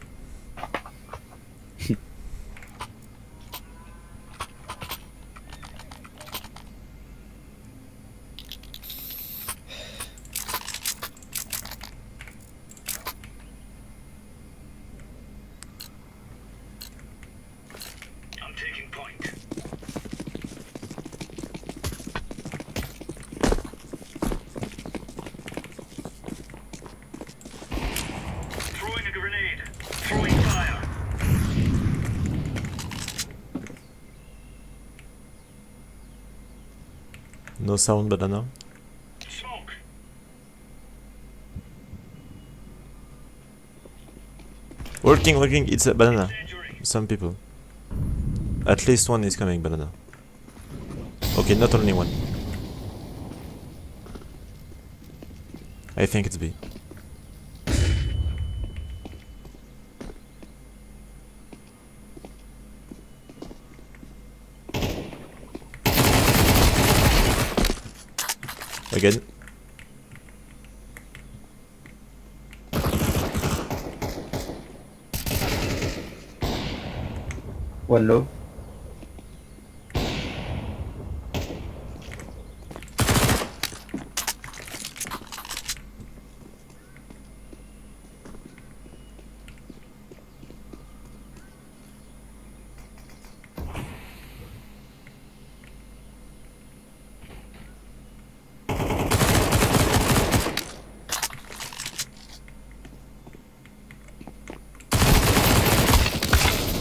I'm taking point. Throwing a grenade. Throwing fire. No sound banana. Smoke. Working, it's a banana. Incendiary. Some people. At least one is coming, banana. Okay, not only one. I think it's B. Again. One low.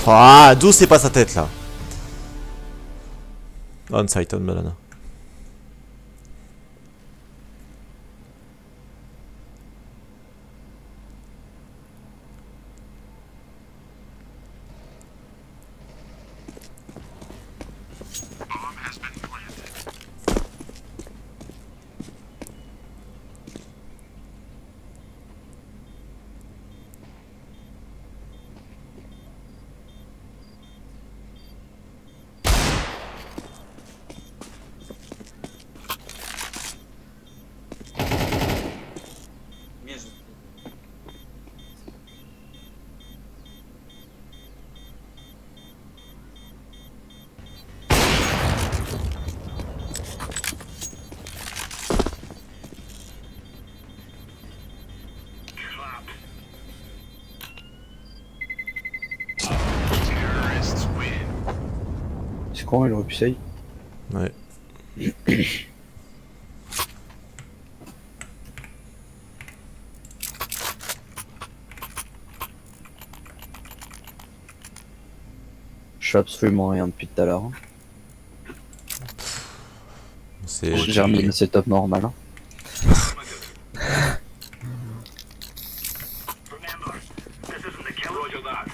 Ah, d'où c'est pas sa tête là? On site, on banana. con, il aurait pu save. Ouais. Je fais absolument rien depuis tout à l'heure. C'est. J'ai remis le setup normal. Hein. Remember, this isn't the kill. Roger that.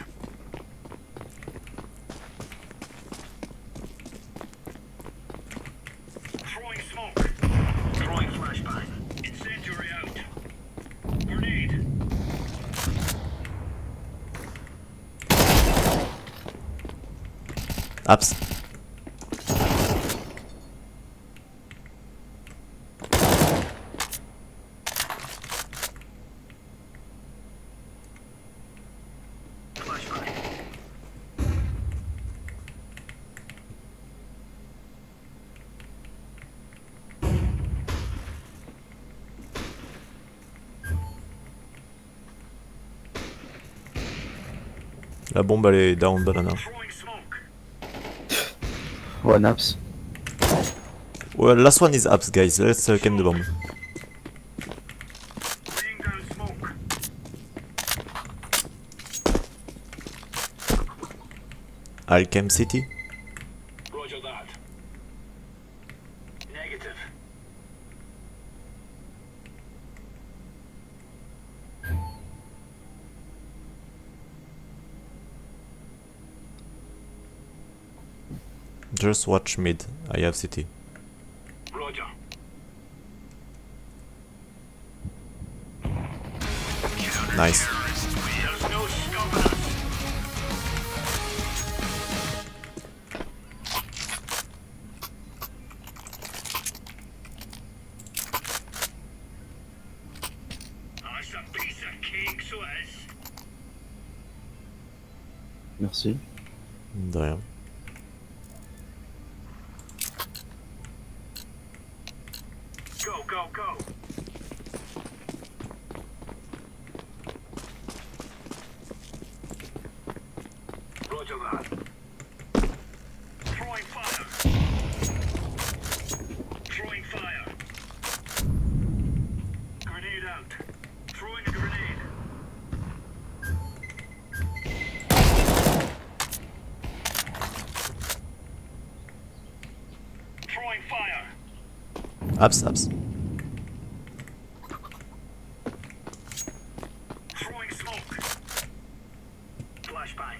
Throwing smoke. Throwing flashbang. Incendiary out. Grenade. Apps. Flashbang. La bombe elle est down banana. Throwing smoke. One apps. Well, last one is apps, guys. Let's can the bomb. Laying down smoke. Alchem City. Roger that. Negative. Just watch mid. I have city. Roger. Nice. There's no stopping us. That's a piece of cake, so it is. Merci. De rien. Go, go, go. Roger that. Throwing fire. Throwing fire. Grenade out. Throwing a grenade. Throwing fire. Apps, apps. Throwing smoke. Flashbang.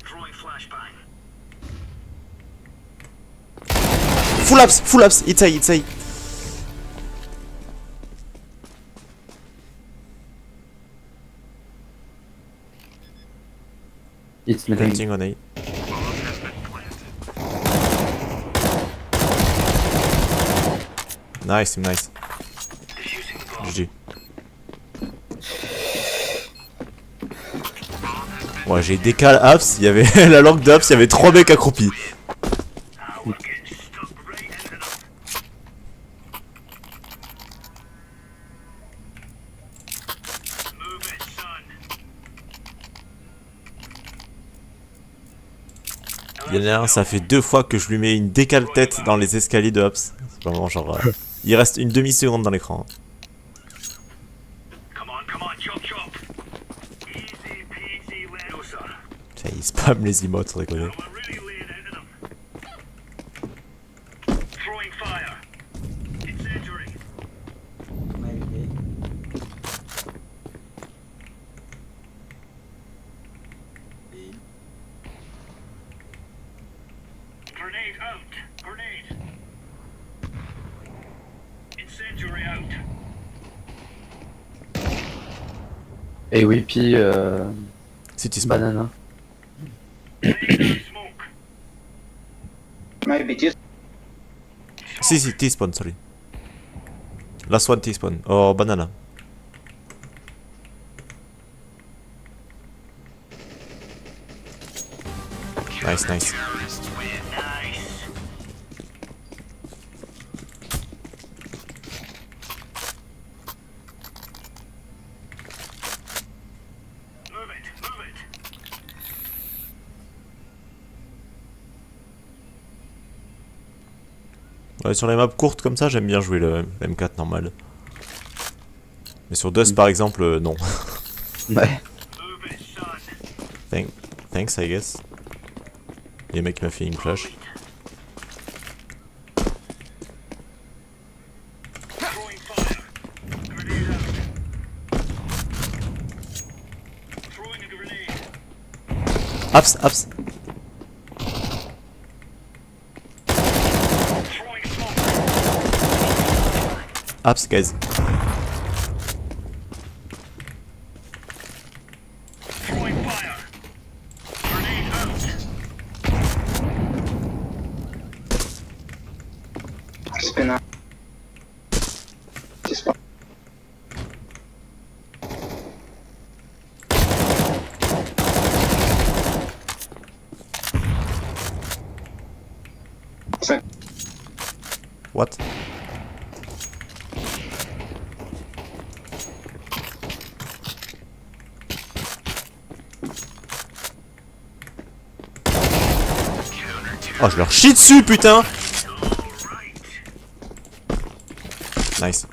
Throwing flashbang. Full apps, full apps. It's A, it's A. It's me. Planting on A. Nice, team, nice. Defusing bomb. GG. Ouais, j'ai décalé apps, il y avait la langue d'apps, il y avait 3 mecs accroupis. Ah, we're getting stuck right into them. Move it, son. Il y en a un, ça fait 2 fois que je lui mets une décale tête dans les escaliers de apps. C'est vraiment genre. Il reste une demi-seconde dans l'écran. Come on, chop, chop. Easy peasy, no, sir. Tiens, il spam les emotes, sans déconner. We're really laying into them. Throwing fire. Incendiary. Grenade out. Grenade. Incendiary out. Et oui, puis City spam. banana. Laying down smoke. Maybe just Si, T-spawn, sorry. Last one T-spawn. Oh, banana. Nice, nice. Nice. Move it, move it. Ouais, sur les maps courtes comme ça, j'aime bien jouer le M4 normal. Mais sur Dust par exemple, non. Ouais. Move it, son. Thanks, I guess. Il y a un mec qui m'a fait une flash. Throwing fire. Grenade out. Throwing a grenade. Apps. Throwing smoke. Apps, guys. Throwing fire. Grenade out. Spin out. Just What? Oh, je leur chie dessus, putain! Nice.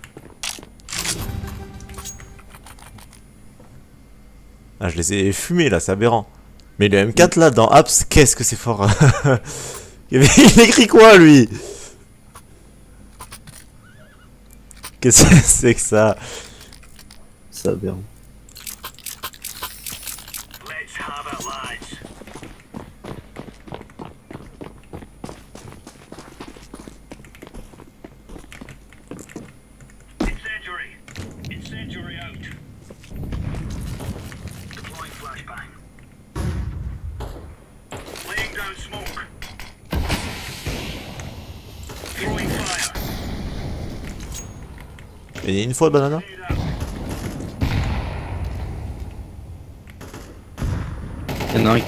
Ah, je les ai fumés là, c'est aberrant. Mais le M4 là, dans Apps, qu'est-ce que c'est fort! Il écrit quoi lui? Qu'est-ce que c'est que ça? Ça va bien. Let's have it, lads. Incendiary. Incendiary out. Deploying flashbang. Laying down smoke. Throwing fire. Il y a une fois, banana? Grenade out. Il y en a un qui...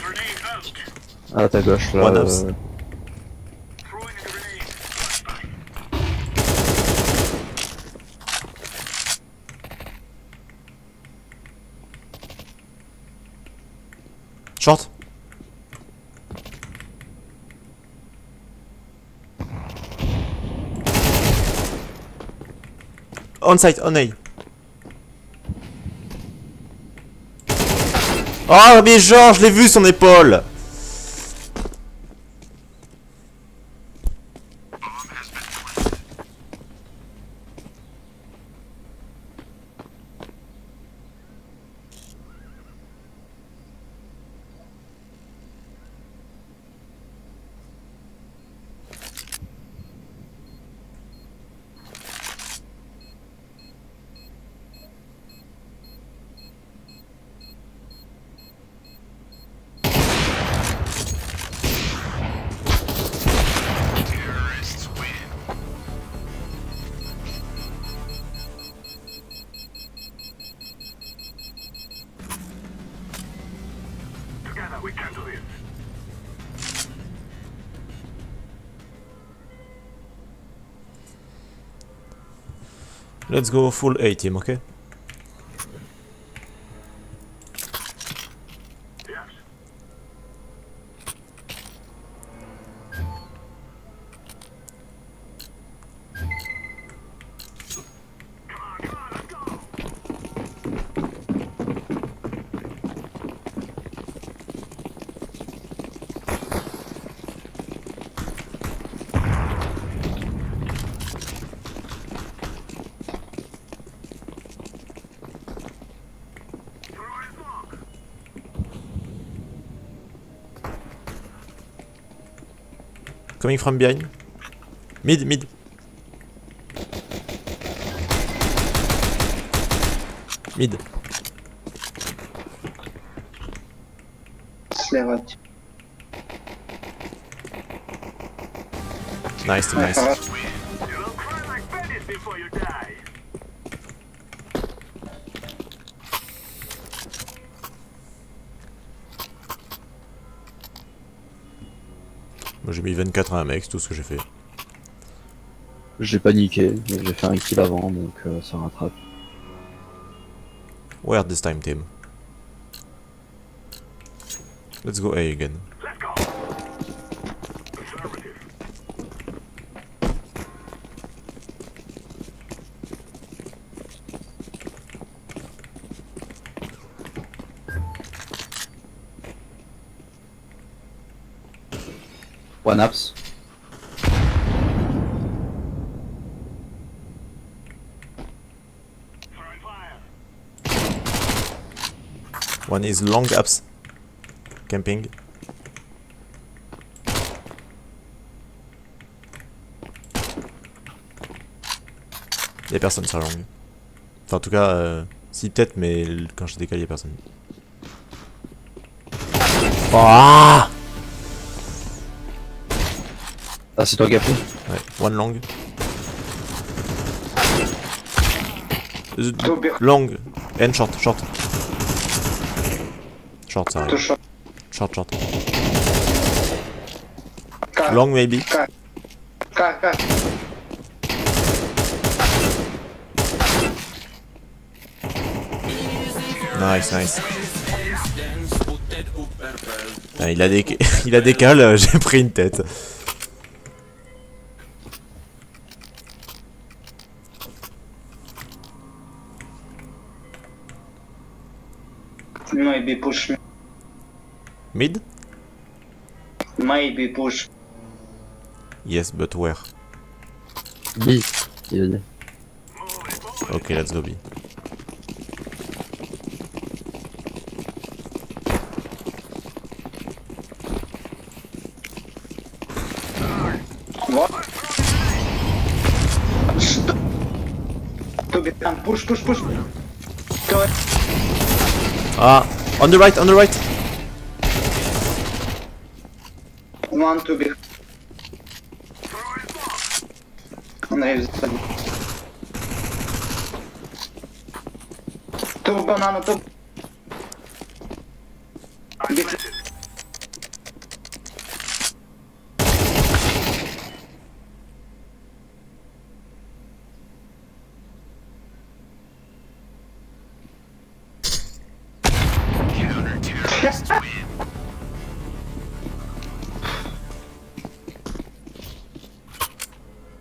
Grenade out. à ta gauche là. One house. Throwing a grenade. Flashbang. Short. On site, on A. Oh mais genre, je l'ai vu son épaule. Together we can do it. Let's go full A team, ok? Yes. Come on, let's go. Throwing smoke. Coming from behind. Mid. Mid. слева. Nice. You'll cry like babies before you die. Moi j'ai mis 24 à un mec, c'est tout ce que j'ai fait. J'ai paniqué, mais j'ai fait un kill avant donc ça rattrape. Where this time team? Let's go A again. Let's go. Conservative. One apps. Throwing fire. One is long apps. Camping. Y'a personne sur la longue. Enfin, en tout cas, si peut-être, mais quand je décale, y'a personne. Ah, Ah, c'est toi qui as pris. ouais, one long. Two big, Long and short, short. Short, ça two arrive. short. Short. Car, Long maybe. car. Nice. Ah, il a il a décalé, j'ai pris une tête. Maybe push me. Mid? Maybe push. Yes, but where? B. Il a dit. Ok, let's go B. What? Stop. To be done. Push. Go. Ah, on the right. One to be. On arrive. Two banana. Two. Bit.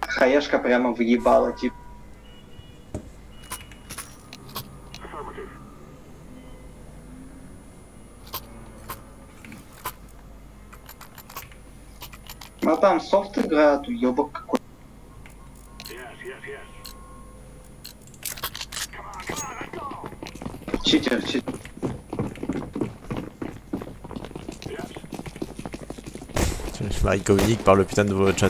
Хаешка прямо въебала, типа. Ну там софт играет, уёбок какой. Yes. Come on, let's go. Читер. Il communique par le putain de chat.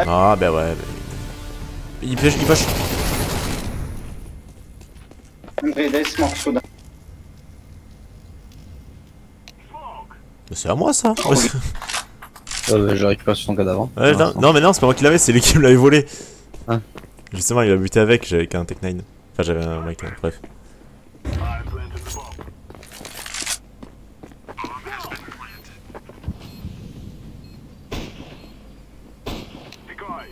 Ah, bah ouais. Il push. Андрей, дай смог сюда. C'est à moi ça. Je récupère sur son cadavre. Ouais, non, mais non, c'est pas moi qui l'avais, c'est lui qui me l'avait volé. Ah. Justement, il m'a buté avec, j'avais qu'un Tech 9. Enfin, j'avais un Mike 9, bref. I've planted the bomb. Decoy.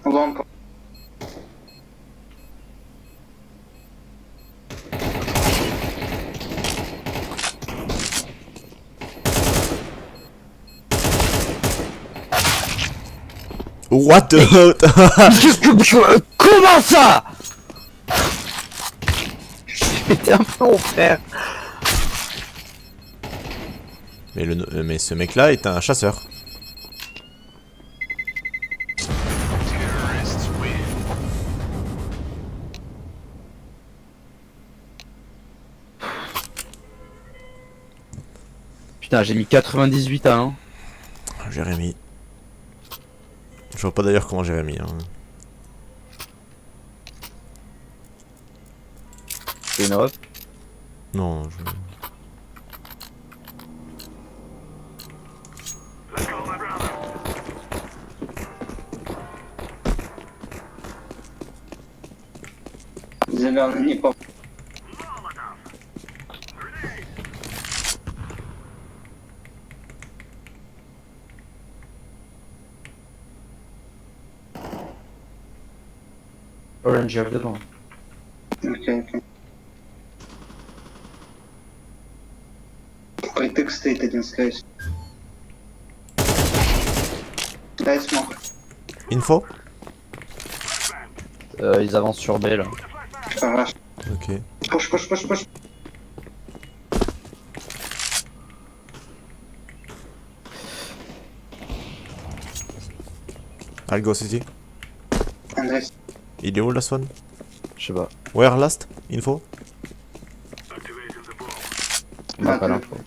Лонг. What the... Comment ça? C'était un peu mon frère. mais ce mec-là est un chasseur. Putain, j'ai mis 98 à 1. Jérémy. Je vois pas d'ailleurs comment Jérémy. Hein. C'est une ref. Non, je... Let's go, my brother. Зеленый не поп. Molotov. Grenade. Orange devant. Окей. Притык стоит один, скорее. Дай смог. Info? Ils avancent sur B là. Ça va. Ok. Push, push, push, push. I'll go city. André, Il est où last one? Je sais pas. Where last? Info? Activating the bomb. On n'a pas l'info.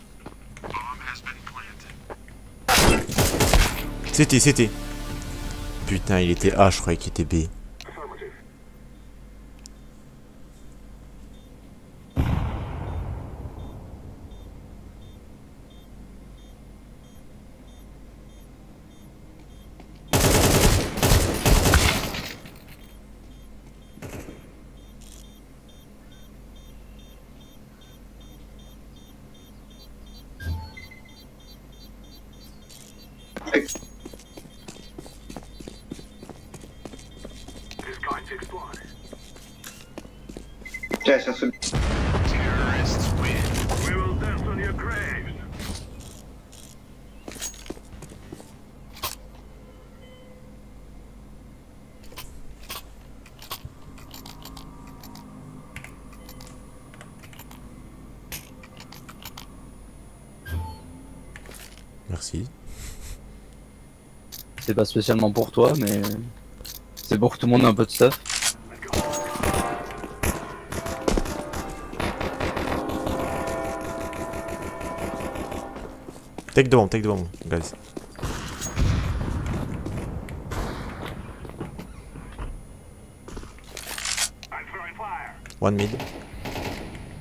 City, city. Putain, il était A, je croyais qu'il était B. Affirmative. This going to explode. tiens, ça se... Terrorists win. We will dance on your graves. Merci. C'est pas spécialement pour toi, mais c'est pour que tout le monde ait un peu de stuff. Take the bomb, guys. I'm throwing fire. One mid.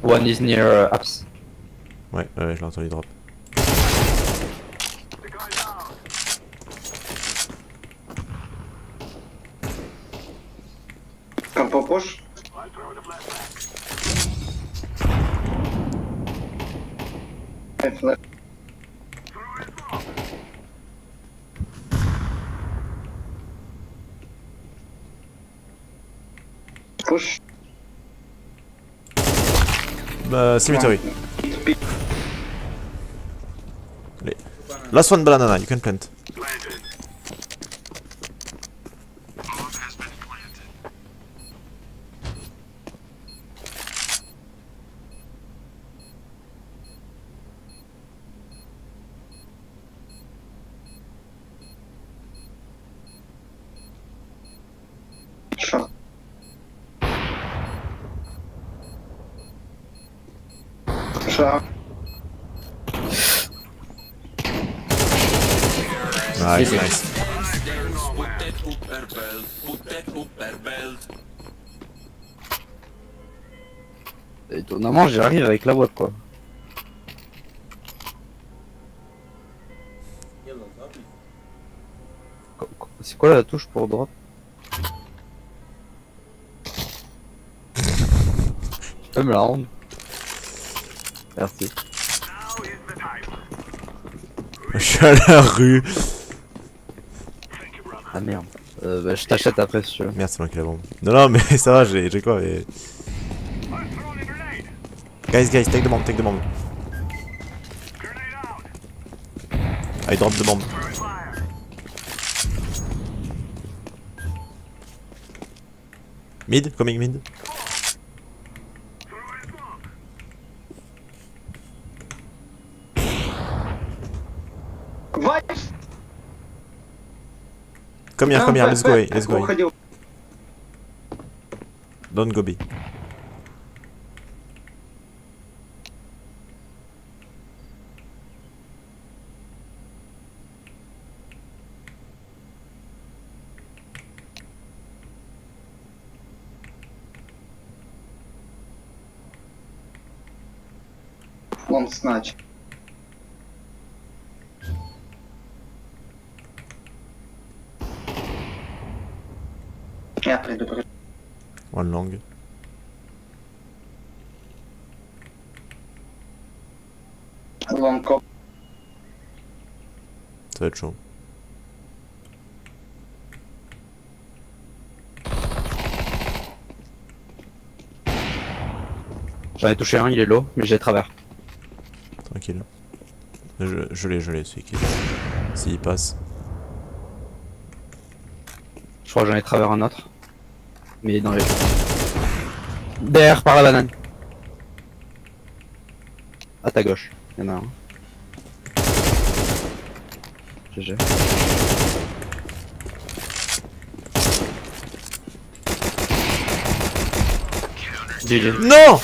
One is near apps. Ouais, je l'ai entendu drop. The guy's down. Campo push. I'm throwing a flashback. Hey, flat. Throwing smoke. Push. Cemetery. One. Last one banana, you can plant. Planted. Bomb has been planted. Shot. Shot. Nice, nice. Étonnamment, j'arrive avec la web quoi. C'est quoi la touche pour drop? Tu peux me la rendre? Merci. Now is the time. Je suis à la rue. Thank you, brother. Ah merde. Bah, je t'achète après si tu veux. Merde, c'est moi qui la bombe. Non, mais ça va, j'ai quoi mais... I'm throwing a grenade. Guys, take the bomb, take the bomb. Grenade out. I drop the bomb. Throwing fire. Mid, coming mid. Throwing smoke. Vai! Come here, let's go away, let's go away. Уходил. Don't go B. Long snatch. Я предупрежу. One long. Long cop. Ça va être chaud. J'en ai touché un, il est low, mais j'ai travers. Tranquille. Je l'ai, celui qui... S'il passe. Je crois que j'en ai travers un autre. Mais dans les... Derrière, par la banane. À ta gauche, il y en a un. GG. GG. Non!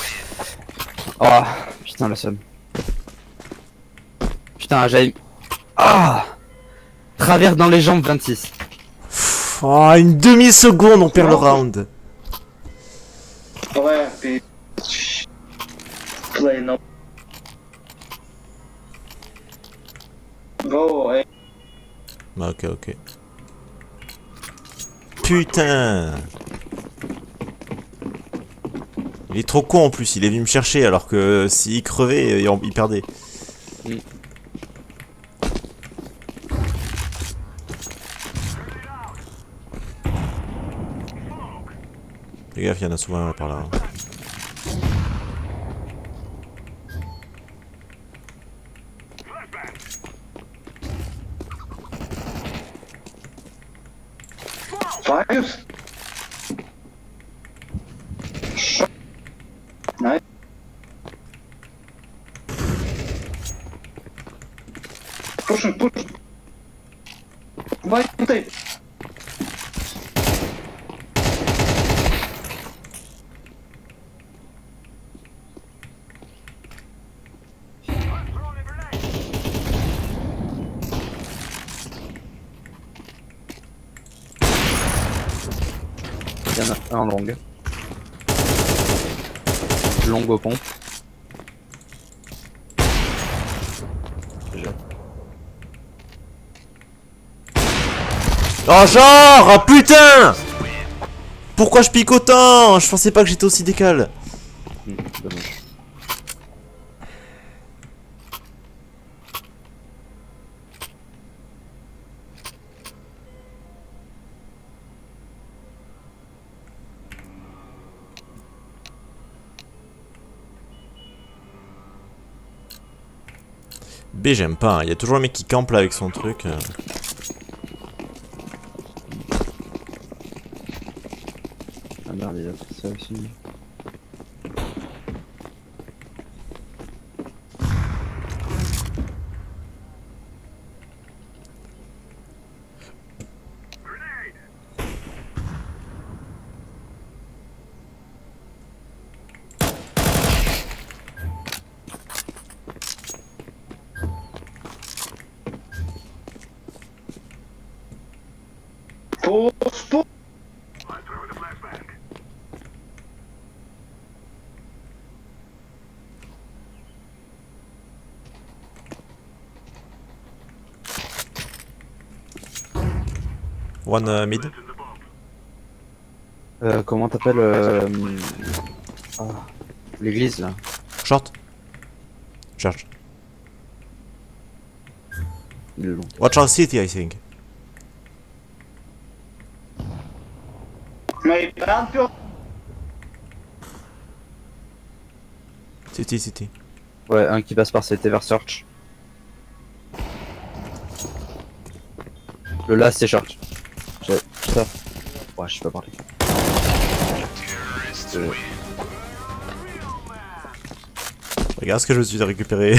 Oh, putain, la somme. Putain, j'avais... Ah! Travers dans les jambes 26. Oh, une demi-seconde, on perd le round. Ouais, puis... Play no. Go, hey. Ok, ok. Putain! Il est trop con en plus, il est venu me chercher alors que s'il crevait, il perdait. Fais gaffe, il y en a souvent un là par là. Hein. Fires. Nice. Pushing, push. Vai, tape. Il y en a un en longue. Longue au pompe. Oh genre, ah, putain! Pourquoi je pique autant? Je pensais pas que j'étais aussi décalé. Dommage. B j'aime pas, hein. Il y a toujours un mec qui campe là avec son truc. Ah merde, il a fait ça aussi. Push, push. One mid. Comment t'appelles ah, l'église là? Short. Charge. Il est long. Watch our city, I think. Mais rampe. City, city. Ouais, un qui passe par CT vers Search. Le last c'est Search. Ça. Ouais, je sais pas parler. Regarde ce que je me suis récupéré.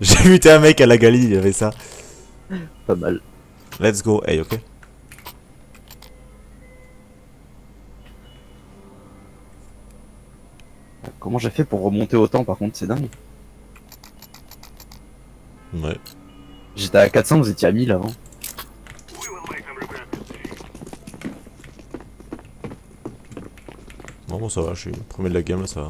J'ai muté un mec à la Gali, il avait ça. Pas mal. Let's go, hey, ok. Comment j'ai fait pour remonter autant par contre, c'est dingue. Ouais. J'étais à 400, vous étiez à 1000 avant. Non, bon, ça va, je suis premier de la game là, ça va.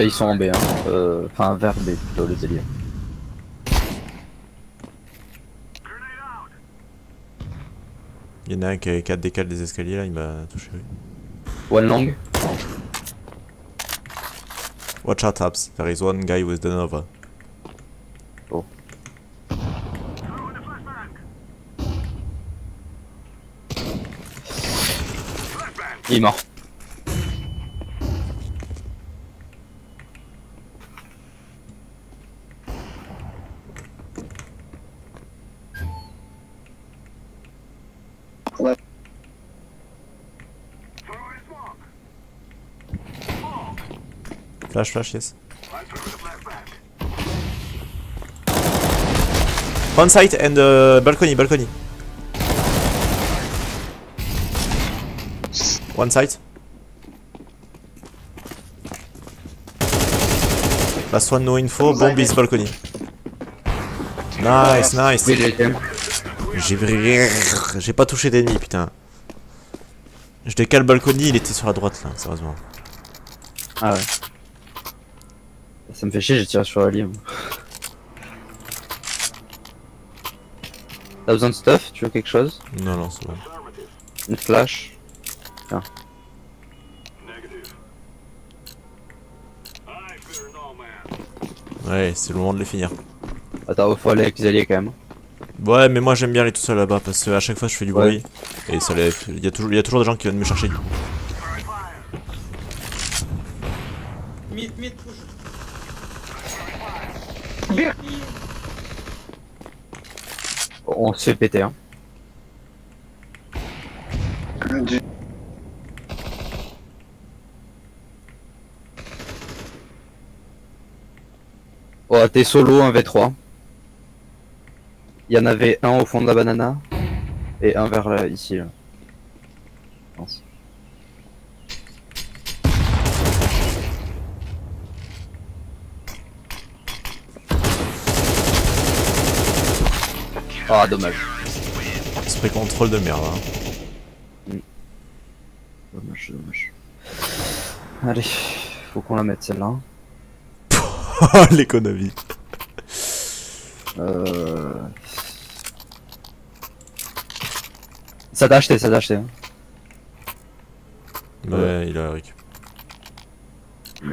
Ils sont en B, hein. Enfin vers B plutôt le délire. Il y en a un qui a 4 décales des escaliers là, il m'a touché. Oui. One long. Watch out, Tabs. There is one guy with the Nova. Oh. Il est mort. Flash, yes. On site and balcony. One site. Last one, no info. Bomb is balcony. Nice. Oui, j'ai été. J'ai pas touché d'ennemi, putain. Je décale balcony, il était sur la droite là, sérieusement. Ah ouais. Ça me fait chier, j'ai tiré sur la ligne. T'as besoin de stuff? Tu veux quelque chose? Non, c'est bon. Une flash? Ouais, c'est le moment de les finir. Attends, faut aller avec les alliés quand même. Ouais, mais moi j'aime bien aller tout seul là-bas parce que à chaque fois je fais du Ouais. bruit. Et ça il y a toujours des gens qui viennent me chercher. Mid push. On se fait péter, hein. Oh, t'es solo 1v3. Il y en avait un au fond de la banana et un vers là, ici. Là. Je pense. Ah, dommage. Esprit contrôle de merde. Hein. Dommage. Allez, faut qu'on la mette celle-là. L'économie. Ça t'a acheté. Hein. Ouais, il a récup. Tu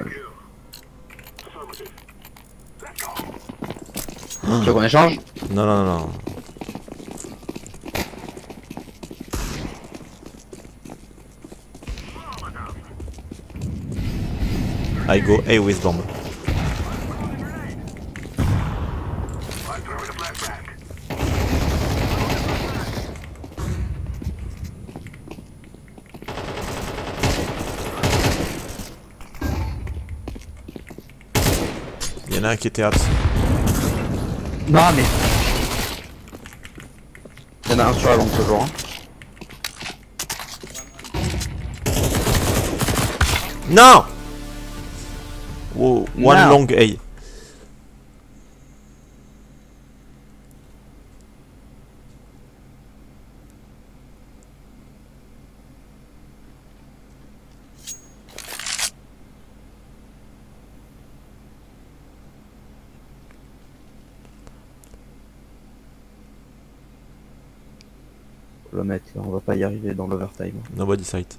veux qu'on échange? Non. I go A with bomb. Il y en a un qui était abs. Non mais... Il y en a un sur la longue toujours. Hein. Non! Wow, one No. long A. On va mettre là, on va pas y arriver dans l'overtime. Nobody sight.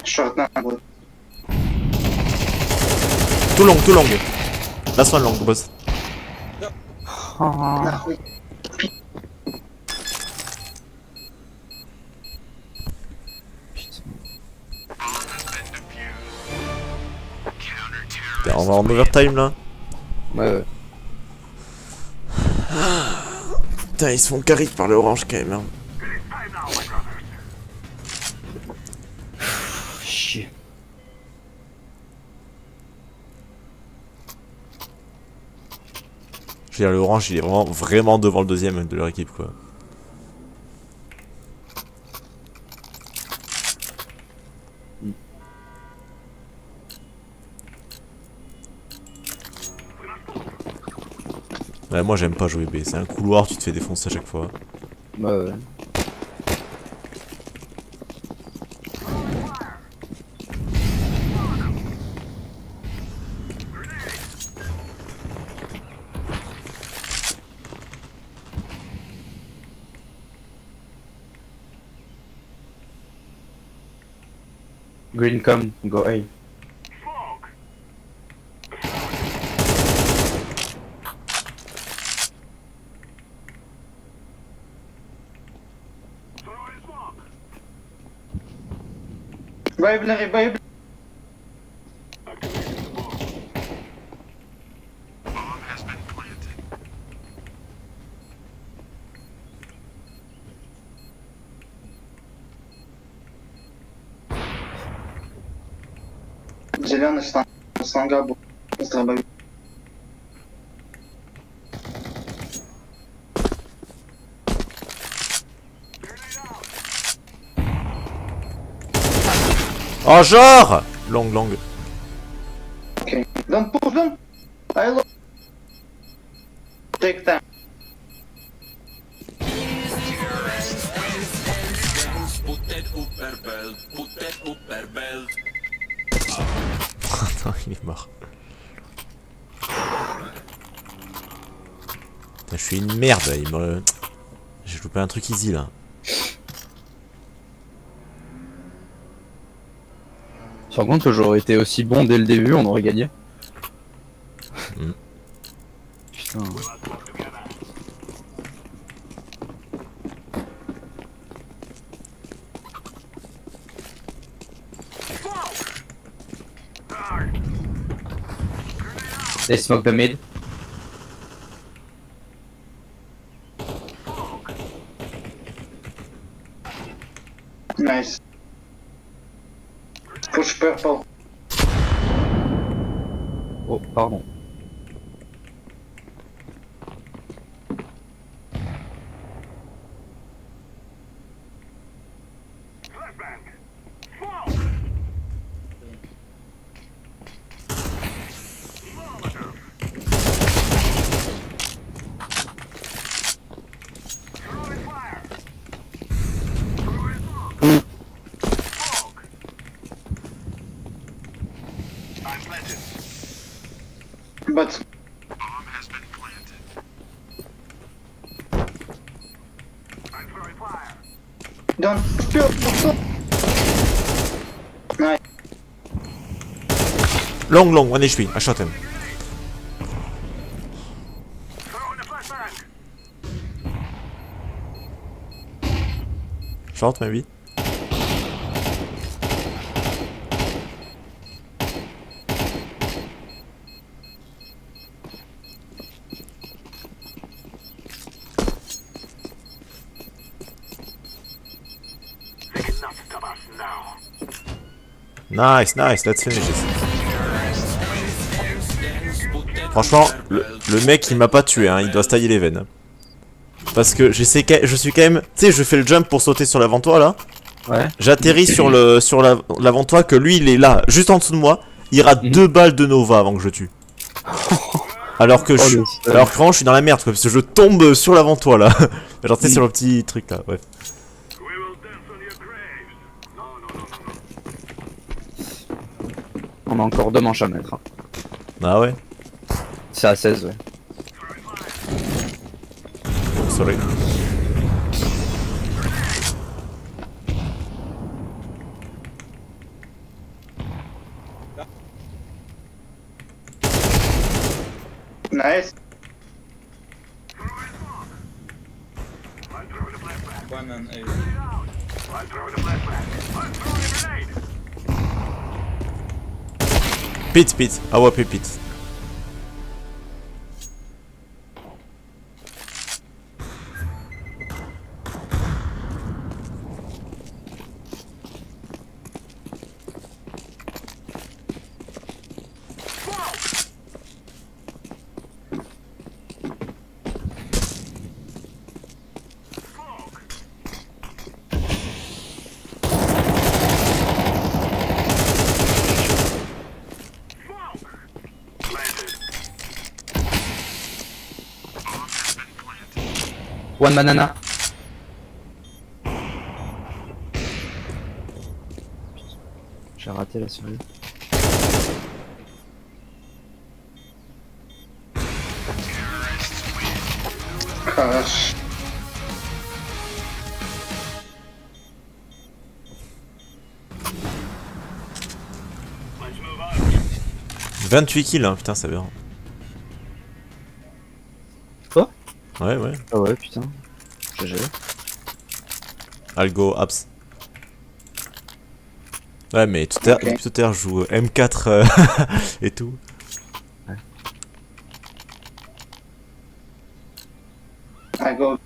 Short now, bro. Too long. Last one long, boss. Нахуй. Putain, on va en overtime là. Ouais. Putain, ils se font carry par le orange quand même. Hein. Chier. Je veux dire, le orange il est vraiment devant le deuxième de leur équipe quoi. Ouais, moi j'aime pas jouer B, c'est un couloir, tu te fais défoncer à chaque fois. Ouais. Green come, go A. Bible, Bible. Зеленый станга был. Здравствуй. Oh genre. Long long. Okay. Don't push them. I love. Take time. Attends, il est mort. Putain, je suis une merde, j'ai loupé un truc easy là. Tu te rends compte que j'aurais été aussi bon dès le début, on aurait gagné. Mm. Putain. They smoke the mid. Nice. Push purple. Oh, pardon. But don't purple. Nice. Long long, 1 HP, I shot him. Short maybe. Nice, nice, let's finish this. Franchement, le mec il m'a pas tué, hein, il doit se tailler les veines. Parce que je suis quand même... Tu sais, je fais le jump pour sauter sur l'avant-toit là. Ouais. J'atterris sur l'avant-toit que lui il est là, juste en dessous de moi. Il rate 2 balles de Nova avant que je tue. Alors que vraiment je suis dans la merde quoi, parce que je tombe sur l'avant-toit là. Genre tu sais sur le petit truc là, bref. On a encore 2 manches à mettre. Hein. Ah ouais. C'est à 16, ouais. Sorry. Nice. One and A. Pit, pit, AWP pit. One banana. J'ai raté la souris. Gosh. 28 kills, hein, putain, ça va. Quoi? Ouais, ouais. Ah ouais, putain. GG. I'll go abs. Ouais, mais tout à l'heure, je joue M4 et tout. I go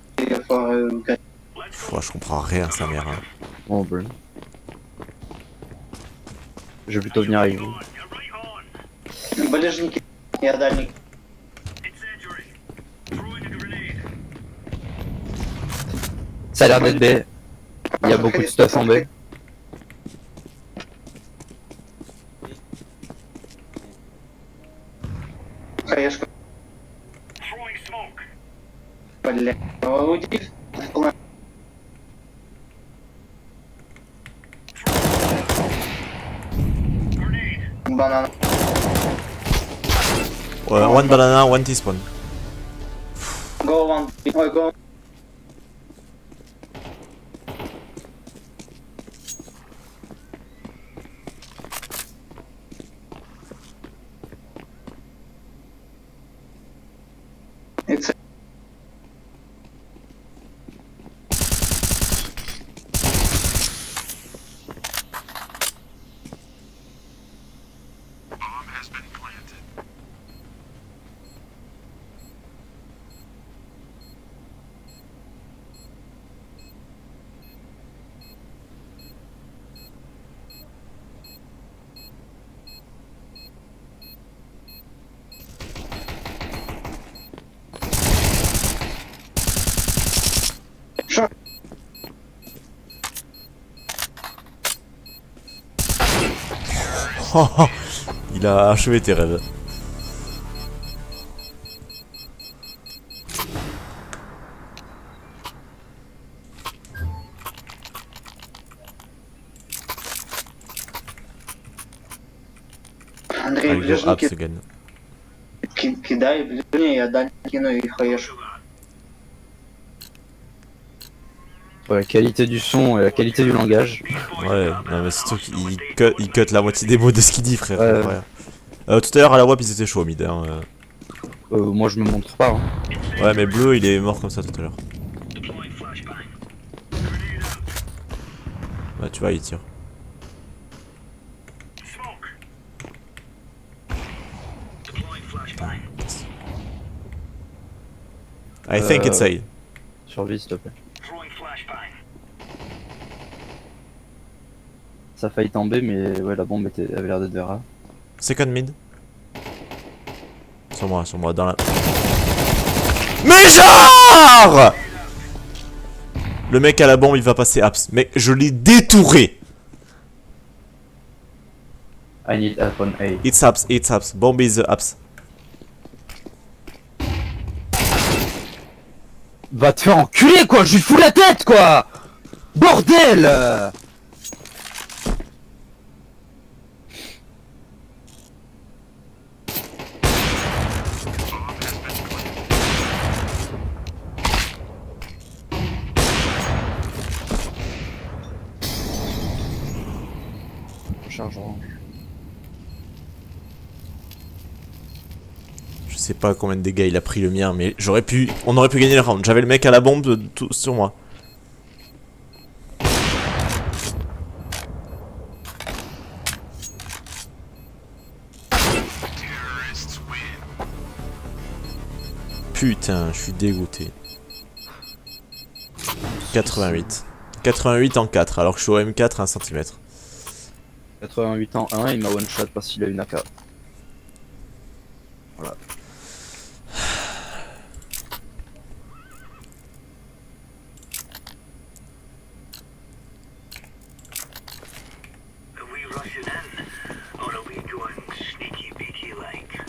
for get Pff, je comprends rien, sa mère. Hein. Bon, ben. Je vais plutôt venir avec vous. You're right on. ближники. Я дальник. Incendiary. Throwing a grenade. Ça a l'air d'être B. Il y a beaucoup de stuff en B. Хаешка. Throwing smoke. Бля. Уйди. Grenade. Банан. One banana, one teaspoon. Go one. Ой, go. It's Sure. Il a achevé tes rêves. Андрей, I go ups ближники again. кидай, ближние, я дальник кину и хаешку. Ouais, la qualité du son et la qualité du langage. Ouais, non mais surtout qu'il cut la moitié des mots de ce qu'il dit, frère. Ouais. Incroyable. Tout à l'heure à la WAP ils étaient chauds au mid. Hein. Moi je me montre pas. Hein. Ouais, mais Bleu il est mort comme ça tout à l'heure. Deploying flashbang. Grenade out. Ouais, tu vois, il tire. Smoke. Deploying flashbang. I think it's A. Survie s'il te plaît. Throwing flashbang. Ça a failli tomber mais ouais la bombe avait l'air d'être vers A. Second mid. Sur moi, dans la... Mais genre le mec à la bombe il va passer apps. Mec, je l'ai détouré. I need help on A. It's apps. Bomb is apps. Va te faire enculer quoi, je lui fous la tête quoi. Bordel. Charge orange. Je sais pas combien de dégâts il a pris le mien, mais on aurait pu gagner le round. J'avais le mec à la bombe tout sur moi. Putain, je suis dégoûté. 88. 88 en 4, alors que je suis au M4 à 1 cm. 88 en 1, il m'a one shot parce qu'il a une AK. Voilà. Are we rushing in? Or are we going sneaky beaky like?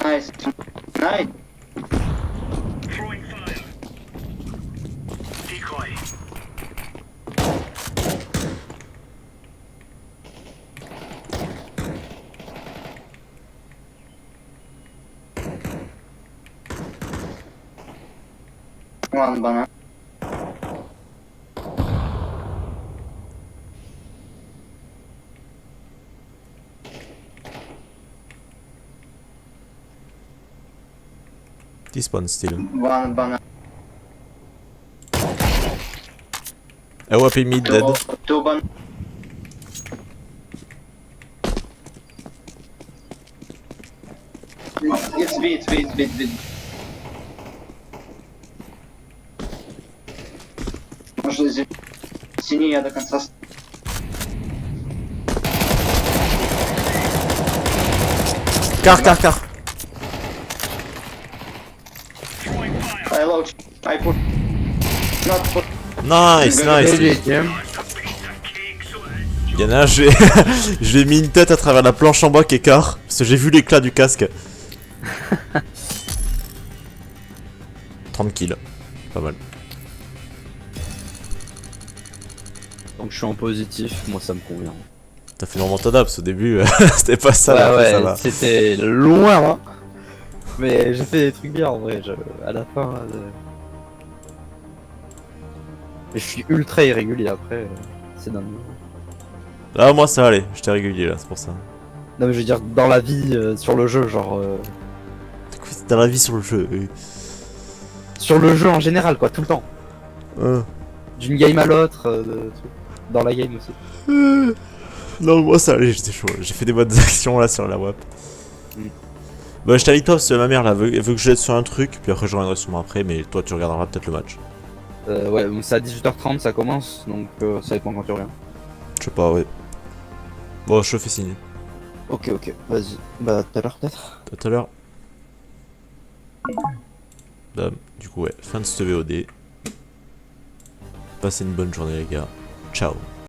Nice. Nice. Throwing fire. Decoy. One banana. T-spawn still. One banana. AWP mid dead. Two ban. It's B, it's B, it's B, it's B. Можно синий я до конца. Car. I load. I put. Not put. Nice. Deuxième. Il y en a un, je lui ai mis une tête à travers la planche en bois qui est car. Parce que j'ai vu l'éclat du casque. 30 kills. Pas mal. Donc je suis en positif, moi ça me convient. T'as fait une remontada parce qu'au début, c'était pas ça. là, ouais, ça va. c'était loin, hein. Mais j'ai fait des trucs bien en vrai, à la fin. Mais je suis ultra irrégulier après, c'est dingue. Là, moi ça allait. J'étais régulier là, c'est pour ça. Non mais je veux dire, dans la vie, sur le jeu, genre... T'as la vie sur le jeu. Sur le jeu en général, quoi, tout le temps. D'une game à l'autre, dans la game aussi. Non, moi ça allait, j'étais chaud. J'ai fait des bonnes actions là sur la WAP. Bah, je t'invite toi parce que ma mère là veut que je l'aide sur un truc, puis après je reviendrai sur moi après, mais toi tu regarderas peut-être le match. Ouais, bon, c'est à 18h30 ça commence, donc ça dépend quand tu reviens. Je sais pas, ouais. Bon, je te fais signe. Ok, vas-y. Bah, tout à l'heure peut-être. À tout à l'heure. Bah, du coup, ouais, fin de ce VOD. Passez une bonne journée, les gars. Ciao.